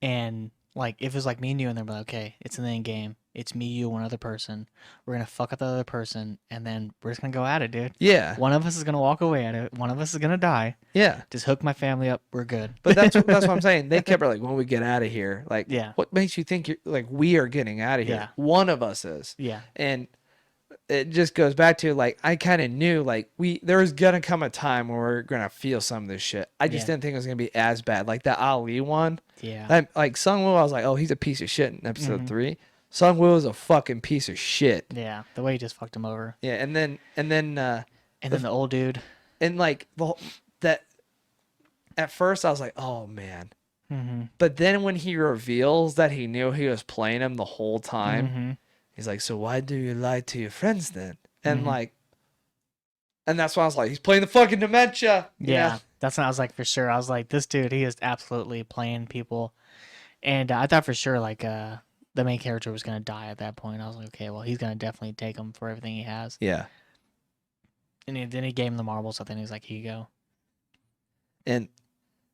and Like if it was like me and you, and they're like, okay, it's in the end game. It's me, you, one other person. We're gonna fuck up the other person, and then we're just gonna go at it, dude. Yeah. One of us is gonna walk away at it. One of us is gonna die. Yeah. Just hook my family up. We're good. But that's what I'm saying. They kept like, when we get out of here, like, Yeah. what makes you think you're like we are getting out of here? Yeah. One of us is. Yeah. And it just goes back to like I kind of knew like there was gonna come a time where we're gonna feel some of this shit. I just didn't think it was gonna be as bad. Like the Ali one. Yeah. Like Sung Woo, I was like, oh, he's a piece of shit in episode Mhm. 3. Sung Woo is a fucking piece of shit. Yeah. The way he just fucked him over. Yeah, and then And then the old dude. and like that. At first, I was like, oh man. Mm-hmm. But then when he reveals that he knew he was playing him the whole time, Mm-hmm. he's like, so why do you lie to your friends then? And Mhm. like, and that's why I was like, he's playing the fucking dementia. you Yeah. know? That's what I was like for sure. I was like, this dude, he is absolutely playing people. And I thought for sure like the main character was gonna die at that point. I was like, okay, well he's gonna definitely take him for everything he has. Yeah. And then he gave him the marbles. So then he was like, here you go. And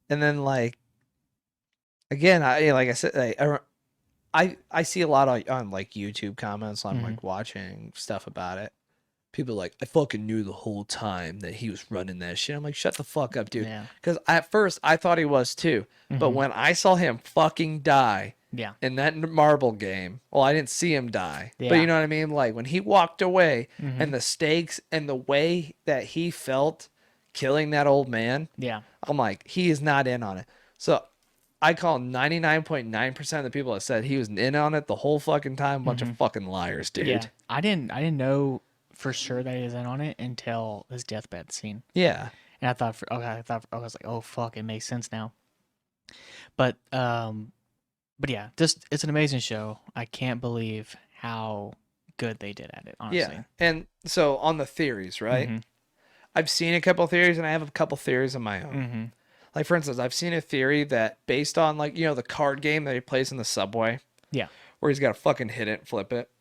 then like, again, like I said, like, I see a lot on like YouTube comments. I'm like watching stuff about it. People are like, I fucking knew the whole time that he was running that shit. I'm like, shut the fuck up, dude. Yeah. Because at first I thought he was too, but Mhm. when I saw him fucking die Yeah. in that marble game, well, I didn't see him die, but Yeah. you know what I mean. Like when he walked away Mhm. and the stakes and the way that he felt killing that old man, Yeah. I'm like, he is not in on it. So I call 99.9% of the people that said he was in on it the whole fucking time, bunch of fucking liars, dude. Yeah. I didn't know for sure that he was in on it until his deathbed scene. Yeah. And I was like, oh fuck, it makes sense now. But yeah, just it's an amazing show. I can't believe how good they did at it, honestly. Yeah. And so on the theories, right? Mhm. I've seen a couple theories and I have a couple theories of my own. Mhm. Like for instance, I've seen a theory that based on like, the card game that he plays in the subway. Yeah. Where he's got to fucking hit it and flip it.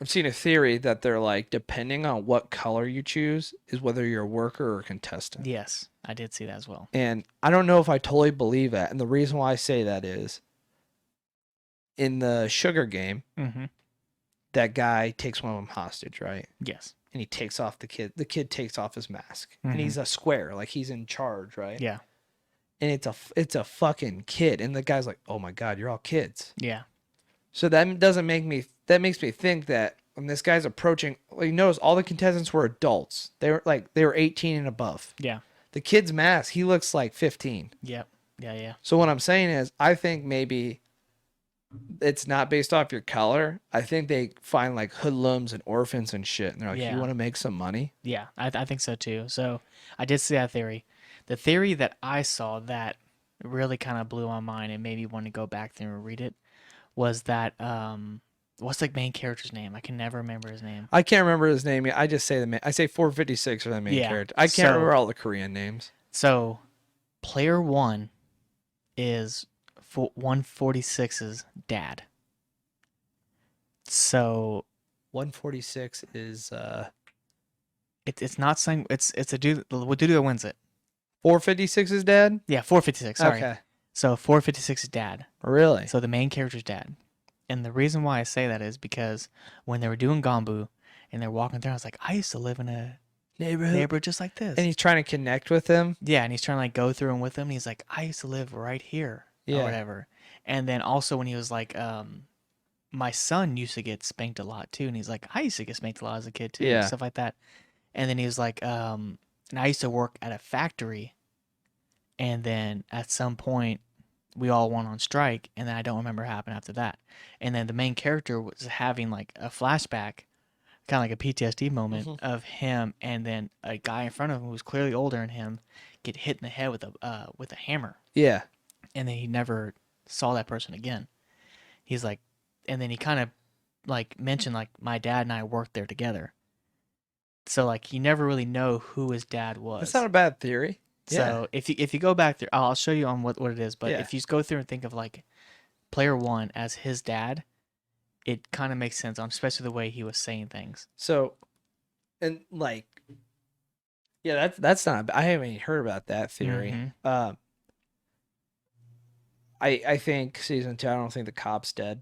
I've seen a theory that they're like, depending on what color you choose is whether you're a worker or a contestant. Yes, I did see that as well. And I don't know if I totally believe that. And the reason why I say that is in the sugar game, Mhm. that guy takes one of them hostage, right? Yes. And he takes off the kid takes off his mask. And he's a square, like he's in charge, right? Yeah. And it's a fucking kid. And the guy's like, oh my God, you're all kids. Yeah. So that makes me think that when this guy's approaching, like, notice all the contestants were adults. They were 18 and above. Yeah. The kid's mask, he looks like 15. Yep. Yeah. So what I'm saying is, I think maybe it's not based off your color. I think they find like hoodlums and orphans and shit, and they're like, Yeah. you want to make some money? Yeah, I think so too. So I did see that theory. The theory that I saw that really kind of blew my mind and made me want to go back there and read it was that what's the main character's name? I can never remember his name. I can't remember his name. I just say I say 456 for the main Yeah, character. I can't so- remember all the Korean names. So player 1 is 146's dad. So 146 is it's not saying it's a dude that wins it. 456's dad? Yeah, 456. Sorry. Okay. So 456's dad. Really? So the main character's dad. And the reason why I say that is because when they were doing Gombu and they're walking through, I was like, I used to live in a neighborhood just like this. And he's trying to connect with him. Yeah, and he's trying to like go through and with him. And he's like, I used to live right here Yeah. or whatever. And then also when he was like, my son used to get spanked a lot too. And he's like, I used to get spanked a lot as a kid too. Yeah. Stuff like that. And then he was like, and I used to work at a factory. And then at some point, we all went on strike, and then I don't remember what happened after that. And then the main character was having like a flashback, kind of like a PTSD moment of him, and then a guy in front of him who was clearly older than him get hit in the head with a hammer, Yeah. and then he never saw that person again. He's like, and then he kind of like mentioned like my dad and I worked there together. So like you never really know who his dad was. That's not a bad theory. So if you go back there, I'll show you on what it is. But Yeah. if you just go through and think of like player 1 as his dad, it kind of makes sense on especially the way he was saying things. So, and like, yeah, that's not. I haven't even heard about that theory. Mhm. I think season 2. I don't think the cop's dead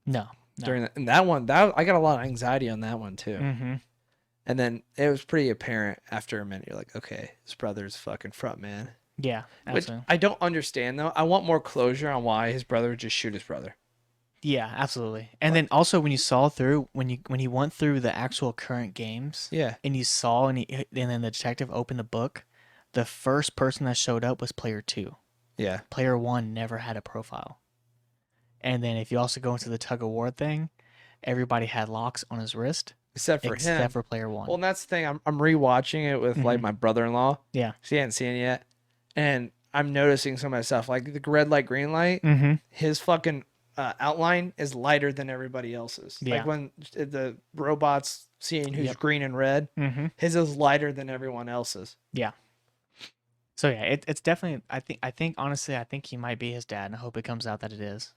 No. during that. And that one, I got a lot of anxiety on that one too. Mm-hmm. And then it was pretty apparent after a minute. You're like, okay, his brother's fucking front man. Yeah, Which absolutely. I don't understand though. I want more closure on why his brother would just shoot his brother. Yeah, absolutely. And then also when you saw through when he went through the actual current games, Yeah. and you saw and then the detective opened the book, the first person that showed up was player 2. Yeah. Player 1 never had a profile. And then if you also go into the tug of war thing, everybody had locks on his wrist Except for him. except for player 1. Well, and that's the thing. I'm rewatching it with like my brother-in-law. Yeah. He hadn't seen it yet. And I'm noticing some of my stuff. Like the red light, green light, his fucking outline is lighter than everybody else's. Yeah. Like when the robot's seeing who's Yep. green and red, his is lighter than everyone else's. Yeah. So yeah, it's definitely. I think honestly, I think he might be his dad, and I hope it comes out that it is.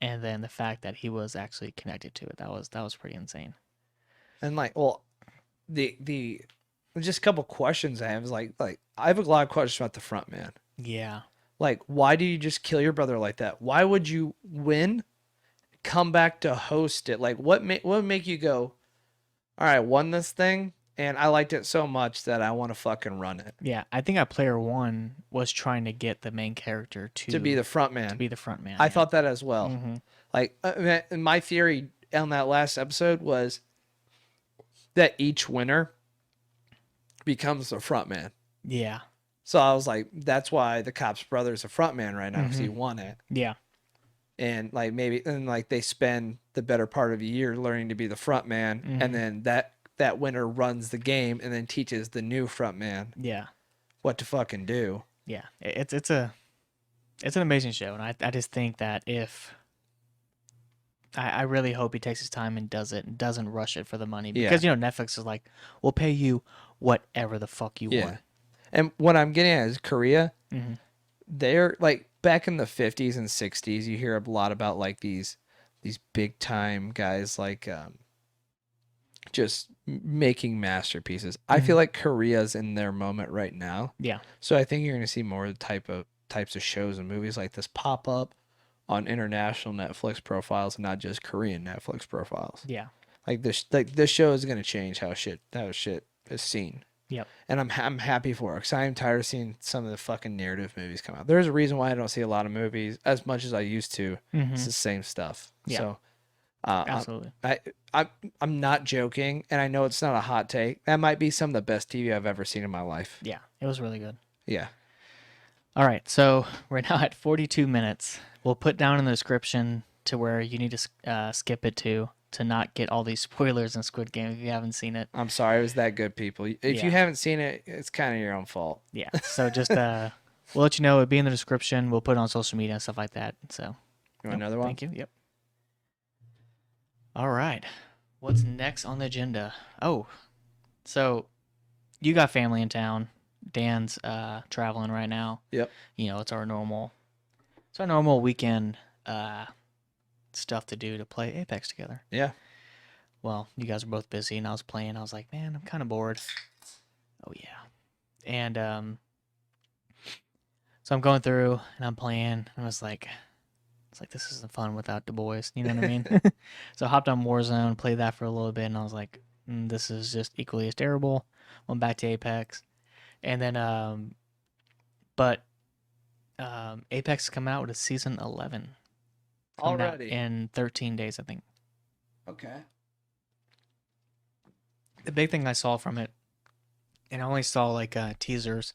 And then the fact that he was actually connected to it, that was pretty insane. And like, well, the just a couple questions I have is like I have a lot of questions about the front man. Yeah. Like, why do you just kill your brother like that? Why would you win, come back to host it? Like, what would make you go, all right, I won this thing, and I liked it so much that I want to fucking run it. Yeah, I think that player 1 was trying to get the main character To be the front man. to be the front man. I yeah. thought that as well. Like, my theory on that last episode was that each winner becomes the front man. Yeah. So I was like, that's why the cop's brother is a front man right now, because he won it. Yeah. And like they spend the better part of a year learning to be the front man, and then that winner runs the game and then teaches the new front man Yeah. what to fucking do. Yeah. It's an amazing show, and I just think that if I really hope he takes his time and does it and doesn't rush it for the money, because Netflix is like, we'll pay you whatever the fuck you want. And what I'm getting at is Korea. They're like back in the 50s and 60s. You hear a lot about like these big time guys like just making masterpieces. I feel like Korea's in their moment right now. Yeah. So I think you're going to see more types of shows and movies like this pop up on international Netflix profiles, and not just Korean Netflix profiles. Yeah. Like this show is going to change how shit is seen. Yep. And I'm happy for it, because I'm tired of seeing some of the fucking narrative movies come out. There's a reason why I don't see a lot of movies as much as I used to. It's the same stuff. Yeah. So Absolutely. I'm not joking, and I know it's not a hot take. That might be some of the best TV I've ever seen in my life. Yeah. It was really good. Yeah. All right. So we're now at 42 minutes. We'll put down in the description to where you need to skip it to not get all these spoilers in Squid Game if you haven't seen it. I'm sorry, it was that good, people. If you haven't seen it, it's kind of your own fault. Yeah. So just we'll let you know. It'll be in the description. We'll put it on social media and stuff like that. So You want another one? Thank you. Yep. All right. What's next on the agenda? Oh, so you got family in town. Dan's traveling right now. Yep. It's our normal weekend stuff to do to play Apex together. Yeah. Well, you guys were both busy, and I was playing. I was like, man, I'm kind of bored. Oh yeah. And so I'm going through and I'm playing, and I was like, this isn't fun without the boys. You know what I mean? So I hopped on Warzone, played that for a little bit, and I was like, this is just equally as terrible. Went back to Apex, and then Apex is coming out with a season 11. Coming out Already in 13 days, I think. Okay. The big thing I saw from it, and I only saw like teasers,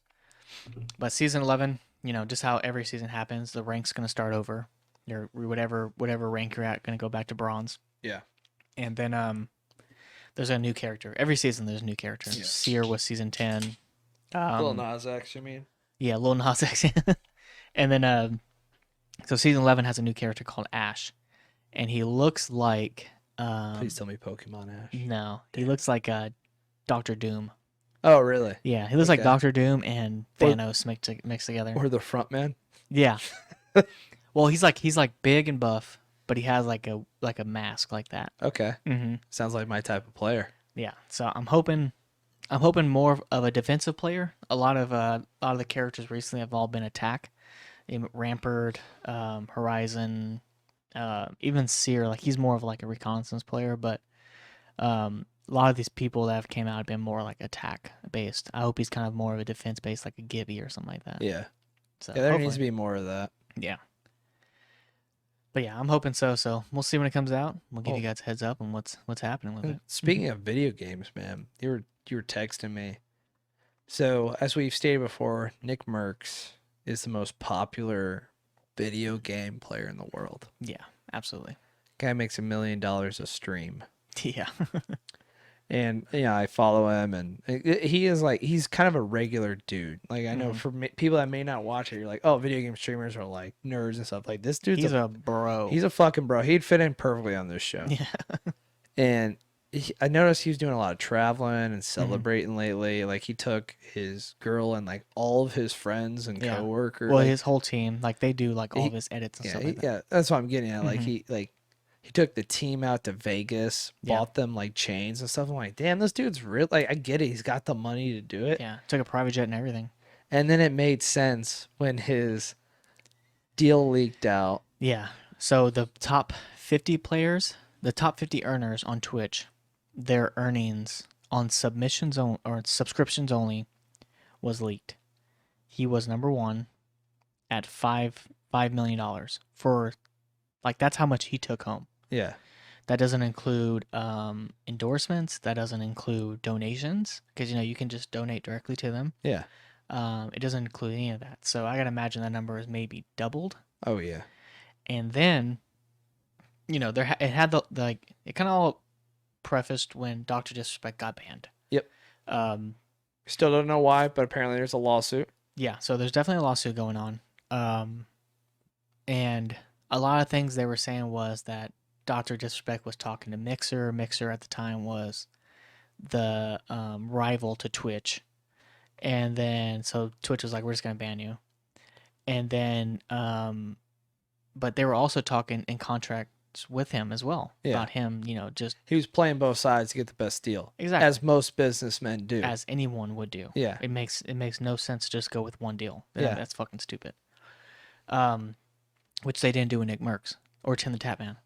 but season 11, just how every season happens, the rank's gonna start over. Your whatever rank you're at, gonna go back to bronze. Yeah. And then there's a new character. Every season there's a new character. Yeah. Seer was season 10. Lil Nas X, you mean? Yeah, Lil Nas X. And then so season 11 has a new character called Ash, and he looks like Please tell me Pokemon Ash. No, he looks like Doctor Doom. Oh, really? Yeah, he looks like Okay. Doctor Doom and Thanos mixed together. Or the front man? Yeah. Well, he's like big and buff, but he has like a mask like that. Okay. Mm-hmm. Sounds like my type of player. Yeah. So I'm hoping more of a defensive player. A lot of the characters recently have all been attack, Rampart, Horizon, even Seer. Like he's more of like a reconnaissance player, but a lot of these people that have came out have been more like attack based. I hope he's kind of more of a defense based, like a Gibby or something like that. Yeah. So Yeah, there hopefully. needs to be more of that. Yeah. But yeah, I'm hoping so. So we'll see when it comes out. We'll give Oh. you guys a heads up on what's happening with it. Speaking of video games, man, you were texting me. So as we've stated before, Nick Merckx is the most popular video game player in the world. Yeah, absolutely. Guy makes $1 million a stream. Yeah. And yeah, I follow him, and he is like, he's kind of a regular dude. Like I know for people that may not watch it, you're like, oh, video game streamers are like nerds and stuff. Like this dude's He's a bro. He's a fucking bro. He'd fit in perfectly on this show. Yeah. And I noticed he was doing a lot of traveling and celebrating lately. Like he took his girl and like all of his friends and coworkers. Well, like, his whole team, like they do like all of his edits and stuff like that. Yeah, that's what I'm getting at. Like he took the team out to Vegas, bought them like chains and stuff. I'm like, damn, this dude's real. Like, I get it. He's got the money to do it. Yeah, took a private jet and everything. And then it made sense when his deal leaked out. Yeah. So the top 50 players, the top 50 earners on Twitch, their earnings on submissions or subscriptions only was leaked. He was number one at $5 million for, like, that's how much he took home. Yeah. That doesn't include endorsements. That doesn't include donations because, you know, you can just donate directly to them. Yeah. It doesn't include any of that. So I got to imagine that number is maybe doubled. Oh, yeah. And then, you know, it had it kind of all prefaced when Dr. Disrespect got banned. Yep. Still don't know why, but apparently there's a lawsuit. Yeah. So there's definitely a lawsuit going on. And a lot of things they were saying was that Dr. Disrespect was talking to Mixer. Mixer at the time was the rival to Twitch. And then, so Twitch was like, we're just going to ban you. And then, but they were also talking in contracts with him as well. Yeah. About him, you know, just. He was playing both sides to get the best deal. Exactly. As most businessmen do. As anyone would do. Yeah. It makes no sense to just go with one deal. Yeah. That's fucking stupid. Which they didn't do with Nick Merckx or Tim the Tap Man.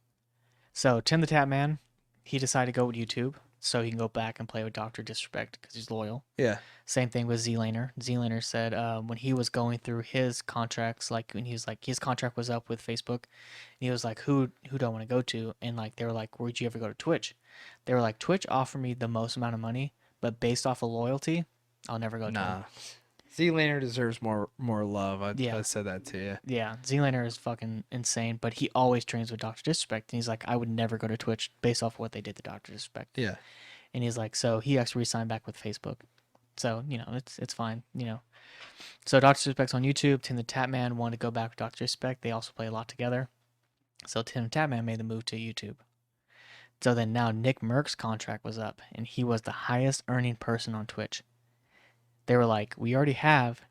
So Tim the Tap Man, he decided to go with YouTube so he can go back and play with Dr. Disrespect because he's loyal. Yeah. Same thing with Z-Laner. Z-Laner said when he was going through his contracts, like when he was like, his contract was up with Facebook, and he was like, who do I want to go to? And like, they were like, would you ever go to Twitch? They were like, Twitch offered me the most amount of money, but based off of loyalty, I'll never go to him. Z-Laner deserves more love. I said that to you. Yeah, Z-Laner is fucking insane, but he always trains with Dr. Disrespect, and he's like, I would never go to Twitch based off of what they did to Dr. Disrespect. Yeah. And he's like, so he actually signed back with Facebook. So, you know, it's fine, you know. So Dr. Disrespect's on YouTube. Tim the Tap Man wanted to go back with Dr. Disrespect. They also play a lot together. So Tim the Tap Man made the move to YouTube. So then now Nick Merck's contract was up, and he was the highest earning person on Twitch. They were like, we already have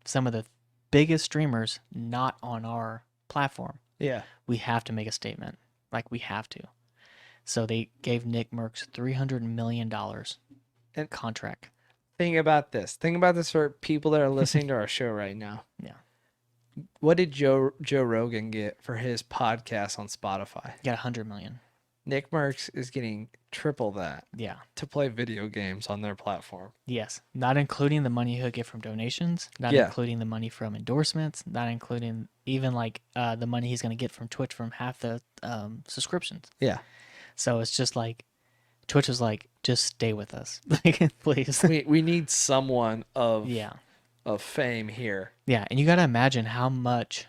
some of the biggest streamers not on our platform. Yeah. We have to make a statement. Like, we have to. So they gave Nick Merckx $300 million and contract. Think about this. Think about this for people that are listening to our show right now. Yeah. What did Joe Rogan get for his podcast on Spotify? He got $100 million. Nick Merckx is getting triple that. Yeah. To play video games on their platform. Yes. Not including the money he'll get from donations, not including the money from endorsements, not including even like the money he's going to get from Twitch from half the subscriptions. Yeah. So it's just like Twitch is like, just stay with us. Like, please. We need someone of fame here. Yeah, and you got to imagine how much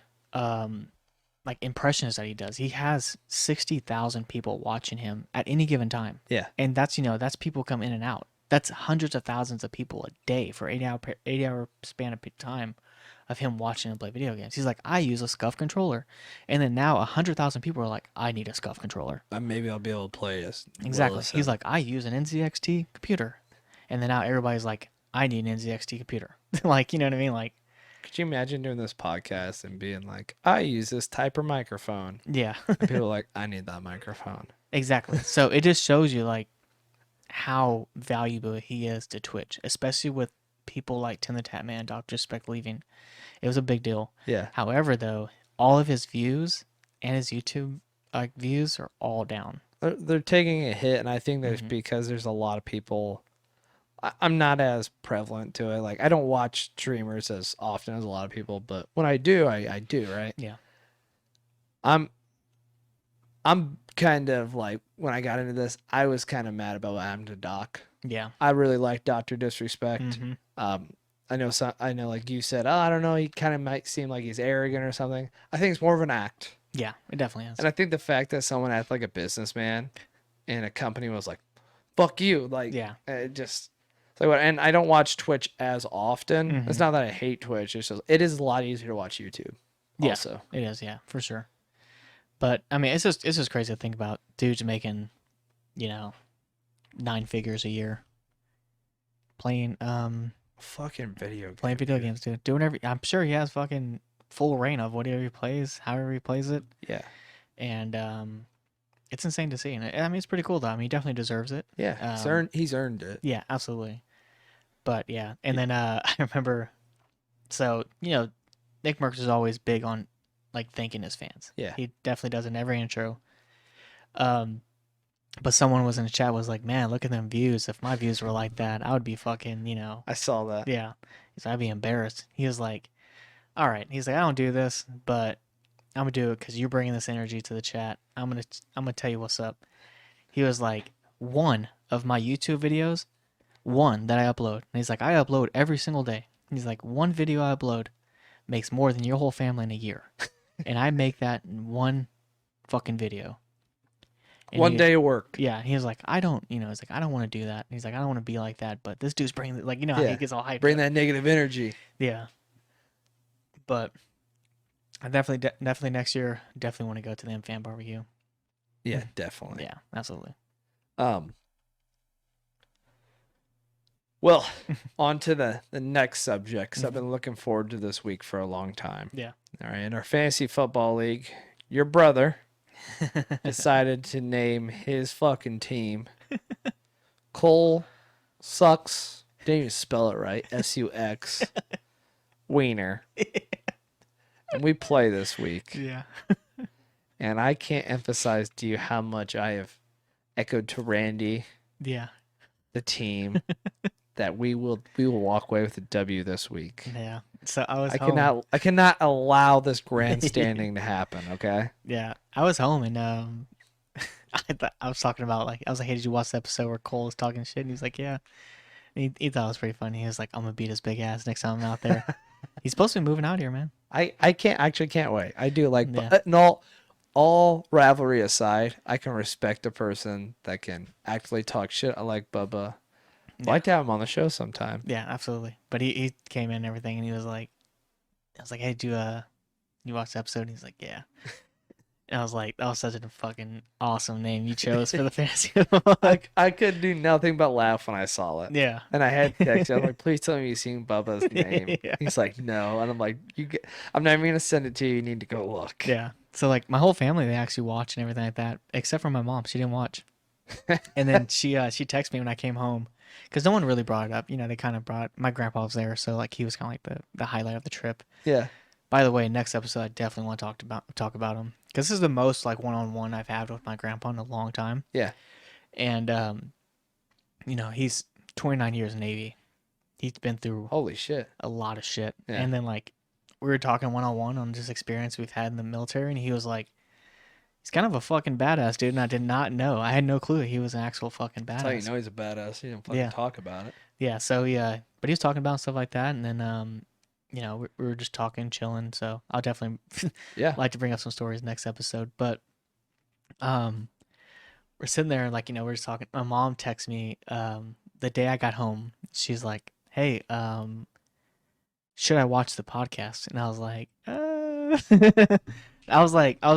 like impressions that he does. He has 60,000 people watching him at any given time. Yeah. And that's, you know, that's people come in and out. That's hundreds of thousands of people a day for 8-hour span of time of him watching him play video games. He's like, I use a SCUF controller. And then now 100,000 people are like, I need a SCUF controller. Maybe I'll be able to play this. Exactly. He's like, I use an NZXT computer. And then now everybody's like, I need an NZXT computer. Like, you know what I mean? Like, could you imagine doing this podcast and being like, I use this type of microphone? Yeah. And people are like, I need that microphone. Exactly. So it just shows you like how valuable he is to Twitch, especially with people like Tim the Tap Man, Dr. Spec leaving. It was a big deal. Yeah. However, though, all of his views and his YouTube views are all down. They're taking a hit, and I think there's Mhm. because there's a lot of people. I'm not as prevalent to it. Like, I don't watch streamers as often as a lot of people, but when I do, I do, right? Yeah. I'm kind of like, when I got into this, I was kind of mad about what happened to Doc. Yeah. I really like Dr. Disrespect. Mhm. I know like you said, oh, I don't know, he kind of might seem like he's arrogant or something. I think it's more of an act. Yeah, it definitely is. And I think the fact that someone acted like a businessman and a company was like, fuck you, like, Yeah. it just, it's like what. And I don't watch Twitch as often. Mhm. It's not that I hate Twitch. It's just, it is a lot easier to watch YouTube. Yeah, Also, it is. Yeah, for sure. But I mean, it's just crazy to think about dudes making, 9 figures a year playing fucking video game. playing video games, dude. Doing every. I'm sure he has fucking full reign of whatever he plays, however he plays it, Yeah. and it's insane to see. And I mean, it's pretty cool though. I mean, he definitely deserves it. Yeah. He's earned it. Yeah, absolutely. But yeah, and then I remember, so Nick Merckx is always big on like thanking his fans. Yeah. He definitely does in every intro. But someone was in the chat was like, man, look at them views. If my views were like that, I would be fucking, I saw that. yeah. He's like, I'd be embarrassed. He was like, all right. He's like, I don't do this, but I'm gonna do it because you're bringing this energy to the chat. I'm gonna tell you what's up. He was like, one of my YouTube videos, one that I upload. And he's like, I upload every single day. He's like, one video I upload makes more than your whole family in a year. And I make that in one fucking video. And One day of work. Yeah, he was like, I don't, he's like, I don't want to do that. He's like, I don't want to be like that, but this dude's bringing, like, how Yeah. he gets all hyped Bring up. that negative energy. Yeah. But I definitely next year, definitely want to go to the fan barbecue. Yeah, definitely. Yeah, absolutely. Well, on to the next subject, 'cause I've been looking forward to this week for a long time. Yeah. All right, in our fantasy football league, your brother decided to name his fucking team Cole Sucks. Didn't even spell it right. Sux Wiener. And we play this week. Yeah. And I can't emphasize to you how much I have echoed to Randy, Yeah. the team, that we will walk away with a W this week. Yeah. So I home. cannot allow this grandstanding to happen, okay? Yeah, I was home and I was talking about I was like, hey, did you watch the episode where Cole was talking shit? And he was like, yeah. And he thought it was pretty funny. He was like, I'm gonna beat his big ass next time I'm out there. He's supposed to be moving out here, man. I can't wait. I do like, Yeah. but all rivalry aside, I can respect a person that can actually talk shit. I like Bubba. I'd like to have him on the show sometime. Yeah, absolutely. But he came in and everything, and he was like, I was like, hey, you watch the episode? And he's like, yeah. And I was like, that was such a fucking awesome name you chose for the fantasy. I could do nothing but laugh when I saw it. Yeah. And I had to text you. I'm like, please tell me you've seen Bubba's name. Yeah. He's like, no. And I'm like, I'm not even gonna send it to you. You need to go look. Yeah. So like my whole family, they actually watch and everything like that, except for my mom. She didn't watch. And then she texted me when I came home, because no one really brought it up. They kind of brought, my grandpa was there, so like he was kind of like the highlight of the trip. Yeah. By the way, next episode I definitely want to talk about him, because this is the most like one-on-one I've had with my grandpa in a long time. Yeah. And he's 29 years Navy. He's been through Holy shit. a lot of shit. Yeah. And then like we were talking one-on-one on this experience we've had in the military, and he was like, he's kind of a fucking badass dude, and I did not know. I had no clue he was an actual fucking badass. That's how you know he's a badass. He didn't fucking talk about it. Yeah, so but he was talking about stuff like that, and then we were just talking, chilling. So I'll definitely like to bring up some stories next episode. But we're sitting there, like, we're just talking. My mom texts me the day I got home. She's like, hey, should I watch the podcast? And I was like, I was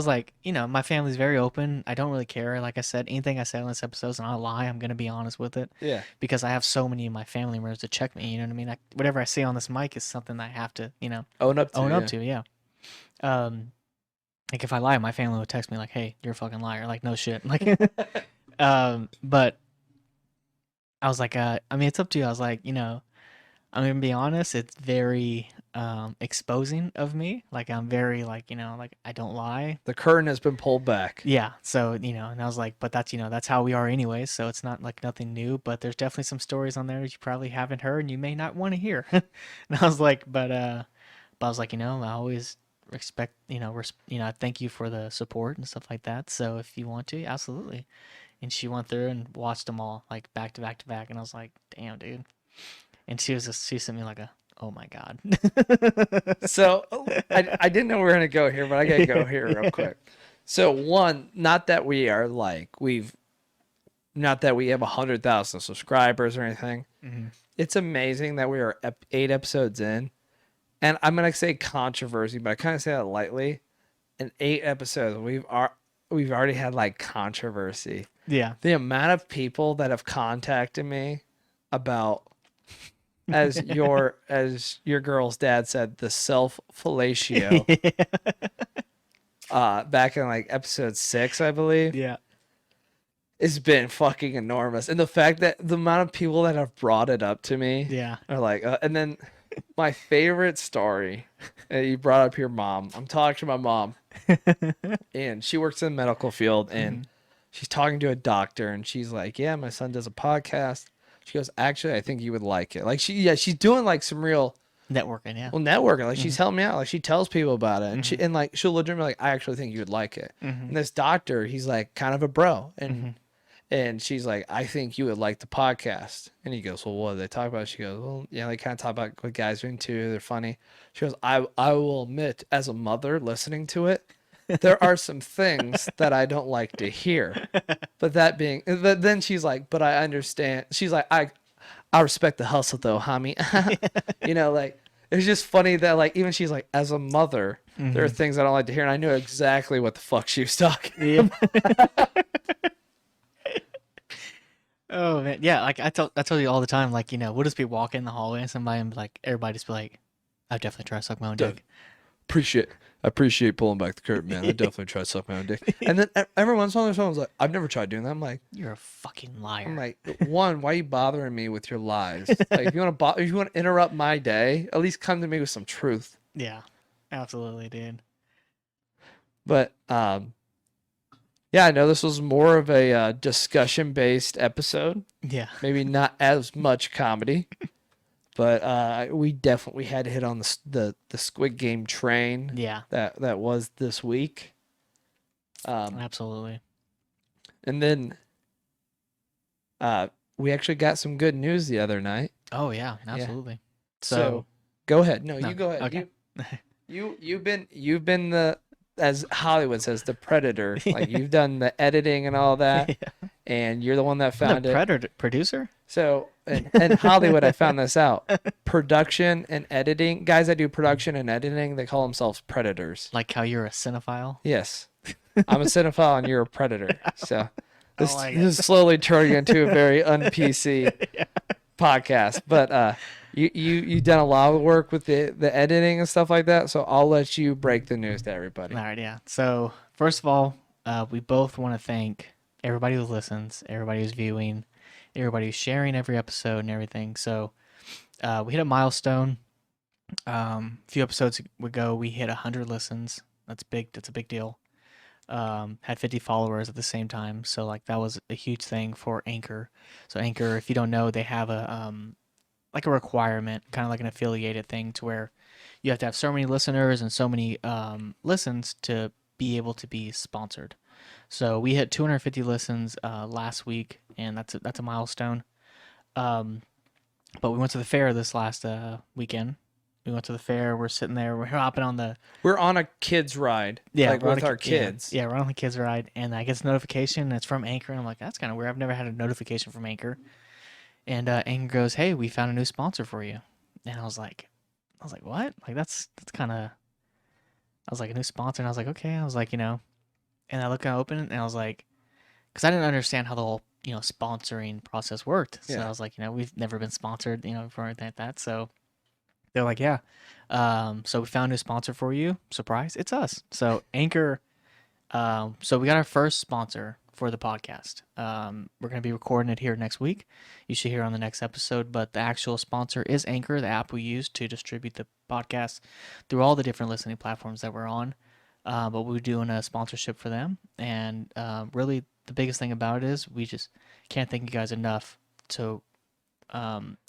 like, my family's very open. I don't really care. Like I said, anything I said on this episode is not a lie. I'm going to be honest with it. Yeah. Because I have so many of my family members to check me. You know what I mean? Whatever I say on this mic is something that I have to, own up to. Yeah. Like if I lie, my family would text me like, hey, you're a fucking liar. Like, no shit. Like, but I was like, I mean, it's up to you. I was like, I'm gonna be honest, it's very exposing of me. Like I'm very like, like I don't lie. The curtain has been pulled back. Yeah, so and I was like, but that's that's how we are anyways, so it's not like nothing new, but there's definitely some stories on there that you probably haven't heard and you may not want to hear. And I was like, but I was like, I always respect, I thank you for the support and stuff like that. So if you want to, absolutely. And she went through and watched them all like back to back to back, and I was like, damn, dude. And she sent me like a, oh my god. So I didn't know we were gonna go here, but I gotta go here real quick. So one, not that we are like not that we have 100,000 subscribers or anything. Mhm. It's amazing that we are 8 episodes in, and I'm gonna say controversy, but I kind of say that lightly. In 8 episodes, we've already had like controversy. Yeah. The amount of people that have contacted me about, as your girl's dad said, the self fellatio. Back in like episode 6, I believe. Yeah. It's been fucking enormous, and the fact that the amount of people that have brought it up to me, Yeah. are like, and then my favorite story, you brought up your mom. I'm talking to my mom, and she works in the medical field, and she's talking to a doctor, and she's like, "Yeah, my son does a podcast." She goes, "Actually, I think you would like it." Like she's doing like some real Networking, yeah. networking. Like she's helping me out. Like she tells people about it, and she'll legitimately like, "I actually think you would like it." And this doctor, he's like kind of a bro, and she's like, "I think you would like the podcast." And he goes, "Well, what do they talk about?" She goes, "Well, yeah, they kind of talk about what guys are into. They're funny." She goes, I will admit, as a mother listening to it, there are some things that I don't like to hear. But then she's like, "But I understand." She's like, I respect the hustle though, homie." Like, it's just funny that like even she's like, as a mother, there are things I don't like to hear, and I knew exactly what the fuck she was talking about. Oh man, yeah. Like I told you all the time. Like we'll just be walking in the hallway and somebody and like everybody just be like, "I've definitely tried to suck my own dick." I appreciate pulling back the curtain, man. I definitely tried to suck my own dick. And then every once in a while, someone's like, "I've never tried doing that." I'm like, You're a fucking liar. I'm like, one, why are you bothering me with your lies? Like, if you want to interrupt my day, at least come to me with some truth. Yeah, absolutely, dude. But yeah, I know this was more of a discussion-based episode. Yeah. Maybe not as much comedy, but we definitely had to hit on the Squid Game train. Yeah. That was this week. Absolutely. And then we actually got some good news the other night. Oh yeah, absolutely. Yeah. So go ahead. No, you go ahead. Okay. You've been the, as Hollywood says, the predator. Like you've done the editing and all that, Yeah. And you're the one that found it. Producer. So in Hollywood, I found this out. Production and editing, guys that do production and editing, they call themselves predators. Like how you're a cinephile. Yes, I'm a cinephile and you're a predator. So this like is slowly turning into a very un-PC podcast. But you've done a lot of work with the editing and stuff like that. So I'll let you break the news to everybody. All right, yeah. So first of all, we both want to thank everybody who listens, everybody who's viewing, everybody who's sharing every episode and everything. So we hit a milestone. A few episodes ago, we hit 100 listens. That's big. That's a big deal. Had 50 followers at the same time. So like that was a huge thing for Anchor. So Anchor, if you don't know, they have a like a requirement, kind of like an affiliated thing, to where you have to have so many listeners and so many listens to be able to be sponsored. So we hit 250 listens last week, and that's a milestone. But we went to the fair this last weekend. We went to the fair. We're sitting there. We're hopping on the. We're on a kids ride. Yeah, like with our kids. Yeah, we're on the kids ride, and I get a notification. And it's from Anchor, and I'm like, that's kind of weird. I've never had a notification from Anchor. And Anchor goes, "Hey, we found a new sponsor for you." And I was like, "What?" Like that's kind of. I was like, a new sponsor, and I was like, okay. I was like, and I open it, and I was like, because I didn't understand how the whole sponsoring process worked. So I was like, we've never been sponsored, for anything like that. So they're like, yeah. So we found a new sponsor for you. Surprise, it's us. So Anchor. So we got our first sponsor for the podcast. We're going to be recording it here next week. You should hear on the next episode. But the actual sponsor is Anchor, the app we use to distribute the podcast through all the different listening platforms that we're on. But we're doing a sponsorship for them. And really, the biggest thing about it is we just can't thank you guys enough to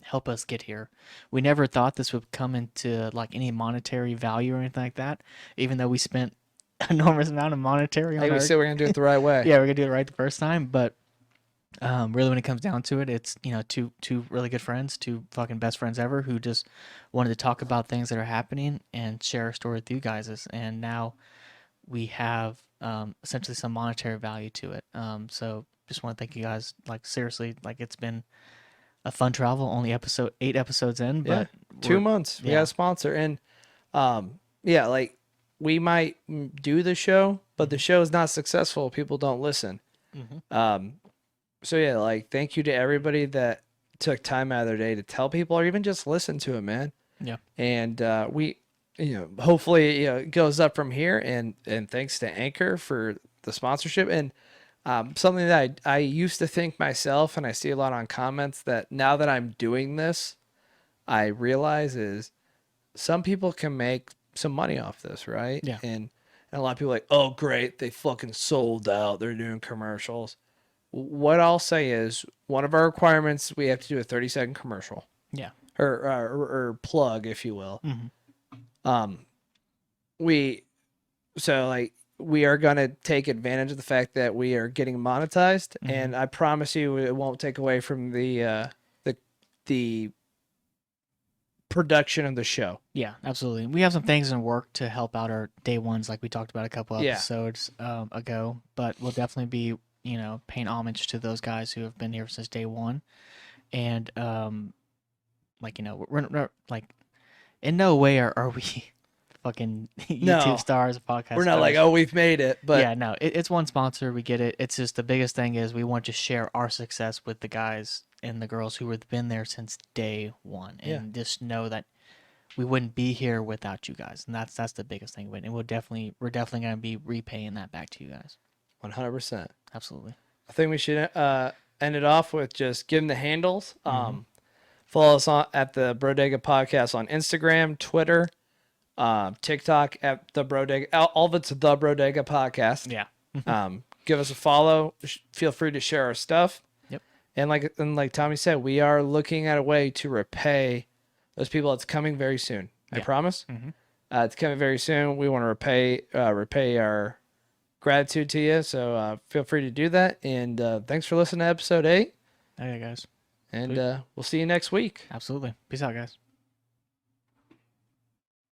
help us get here. We never thought this would come into like any monetary value or anything like that, even though we spent an enormous amount of monetary on Like we our... said, we're gonna do it the right way. Yeah, we're gonna do it right the first time. But really, when it comes down to it, it's two really good friends, two fucking best friends ever, who just wanted to talk about things that are happening and share a story with you guys. And now we have essentially some monetary value to it. So just want to thank you guys. Like seriously, like it's been a fun travel. Only 8 episodes in, but 2 months. We got a sponsor, and like we might do the show, but the show is not successful. People don't listen. So yeah, like thank you to everybody that took time out of their day to tell people or even just listen to it, man. Yeah. And we, hopefully, it goes up from here. And thanks to Anchor for the sponsorship. And something that I used to think myself, and I see a lot on comments, that now that I'm doing this, I realize is some people can make some money off this, right? Yeah. And a lot of people are like, oh, great, they fucking sold out. They're doing commercials. What I'll say is one of our requirements, we have to do a 30-second commercial. Yeah. Or plug, if you will. We are going to take advantage of the fact that we are getting monetized, and I promise you it won't take away from the production of the show. Yeah, absolutely. We have some things in work to help out our day ones, like we talked about a couple episodes ago, but we'll definitely be, paying homage to those guys who have been here since day one. And, we're like, in no way are we fucking YouTube stars, podcast We're not stars. like, oh, we've made it. But yeah, no, it's one sponsor. We get it. It's just the biggest thing is we want to share our success with the guys and the girls who have been there since day one, and just know that we wouldn't be here without you guys, and that's the biggest thing. And we're definitely going to be repaying that back to you guys. 100%. Absolutely. I think we should end it off with just giving the handles. Follow us at the Brodega Podcast on Instagram, Twitter, TikTok at the Brodega. All of it's the Brodega Podcast. Yeah. Give us a follow. Feel free to share our stuff. Yep. And like Tommy said, we are looking at a way to repay those people. It's coming very soon. I promise. It's coming very soon. We want to repay our gratitude to you. So feel free to do that. And thanks for listening to episode 8. Okay, guys. And we'll see you next week. Absolutely. Peace out, guys.